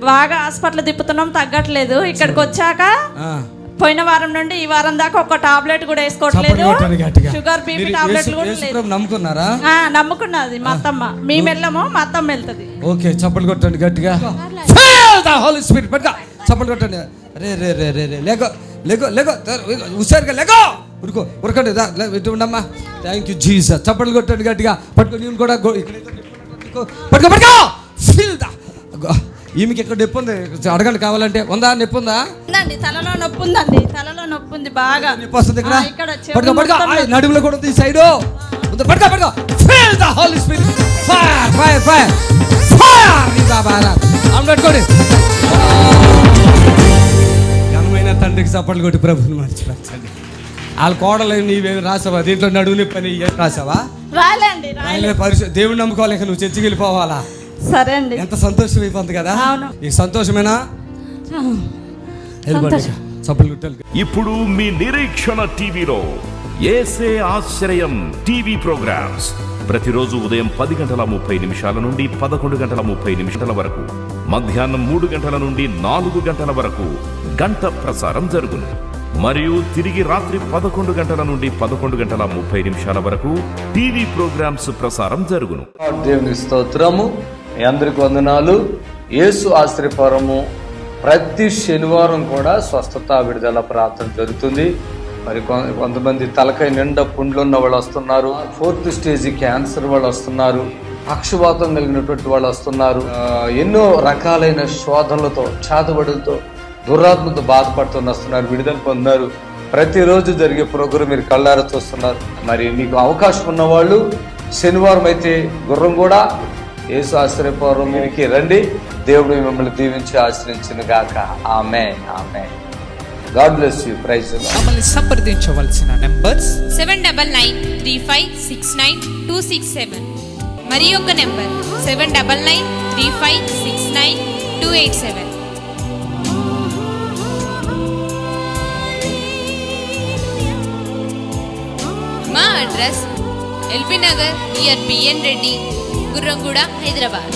S9: బాగా హాస్పిటల్ తిప్పుతున్నాం, తగ్గట్లేదు. ఇక్కడికి వచ్చాక పోయిన వారం నుండి ఈ వారం దాకా ఒక టాబ్లెట్ కూడా వేసుకోవట్లేదు. షుగర్ బీపీ టాబ్లెట్లు కూడా లేదు.
S1: నమ్ముకున్నారా?
S9: నమ్ముకున్నది మా అత్తమ్మ. మేము వెళ్ళము, మా అత్తమ్మ వెళ్తుంది.
S1: ఓకే, చప్పట్లు కొట్టండి గట్టిగా. హోలీ స్పిరిట్ పట్టుగా చప్పట్లు కొట్టండి. రే రే రే రే రే లేకో లేకో లేకో హుషారుగా లేకో ఉరుకో ఉరకండి ఇటు ఉండమ్మా. Thank you Jesus. చప్పట్లు కొట్టండి గట్టిగా. పట్టుకో నేను కూడా పట్టుకో పట్టుకో. ఫీల్ దా. ఈమెకి ఎక్కడ నొప్పి ఉంది అడగండి కావాలంటే. ఉందా నొప్పి? ఉందా?
S9: తలలో నొప్పి ఉందండి, తలలో నొప్పి ఉంది బాగా.
S1: నొప్పి వస్తుంది ఇక్కడ. పట్టుకో పట్టుకో. నడుములో కూడా ఉంది ఈ సైడ్. పట్టుకో పట్టుకో. Feel the holy spirit. Fire fire fire fire. ఇంకా బాగా పెట్టుకోండి. ఘనమైన తండ్రికి చప్పట్లు కొట్టి ప్రభుని మర్చిపోచ్చండి. వాళ్ళ కోడలు నీవేమి రాసావా? దీంట్లో నడువుని పని రాసావా?
S9: రాలేండి,
S1: దేవుని నమ్ముకోలేక నువ్వు చర్చికి వెళ్ళిపోవాలా?
S9: సరే అండి.
S1: ఎంత సంతోషం అయిపోతుంది కదా. ఈ సంతోషమేనా?
S7: ఇప్పుడు మీ నిరీక్షణ టీవీలో యేసే ఆశ్రయం టీవీ ప్రోగ్రామ్స్ ప్రతిరోజు ఉదయం 10:30 నుండి 11:30 వరకు, మధ్యాహ్నం 3 గంటల నుండి 4 గంటల వరకు గంట ప్రసారం జరుగును. మరియు తిరిగి రాత్రి 11 గంటల నుండి 11:30 వరకు టీవీ ప్రోగ్రామ్స్ ప్రసారం జరుగును.
S15: దేవుని స్తోత్రము. మీ అందరికి వందనాలు. యేసు ఆశ్రయపురము ప్రతి శనివారం కూడా స్వస్థత విడుదల ప్రార్థన జరుగుతుంది. మరి కొంతమంది తలకాయ నిండా పుండ్లు ఉన్న వాళ్ళు వస్తున్నారు, 4th స్టేజ్ క్యాన్సర్ వాళ్ళు వస్తున్నారు, పక్షవాతం కలిగినటువంటి వాళ్ళు వస్తున్నారు, ఎన్నో రకాలైన శోధనలతో చేతబడులతో దురాత్మతో బాధపడుతూ వస్తున్నారు, విడుదల పొందుతున్నారు. ప్రతిరోజు జరిగే ప్రోగ్రాం మీరు కళ్ళారా చూస్తున్నారు. మరి మీకు అవకాశం ఉన్న వాళ్ళు శనివారం అయితే గుర్రం కూడా యేసు ఆశ్రయపురంకి రండి. దేవుడు మిమ్మల్ని దీవించి ఆశ్రయించును గాక. Amen amen. God bless you. Praise the Lord.
S16: మమ్మల్ని సంప్రదించవలసిన నంబర్స్
S17: 79935267 మరి ఒక నంబర్ 7993569287. మా address LB Nagar near BN Reddy, Gurramguda, Hyderabad.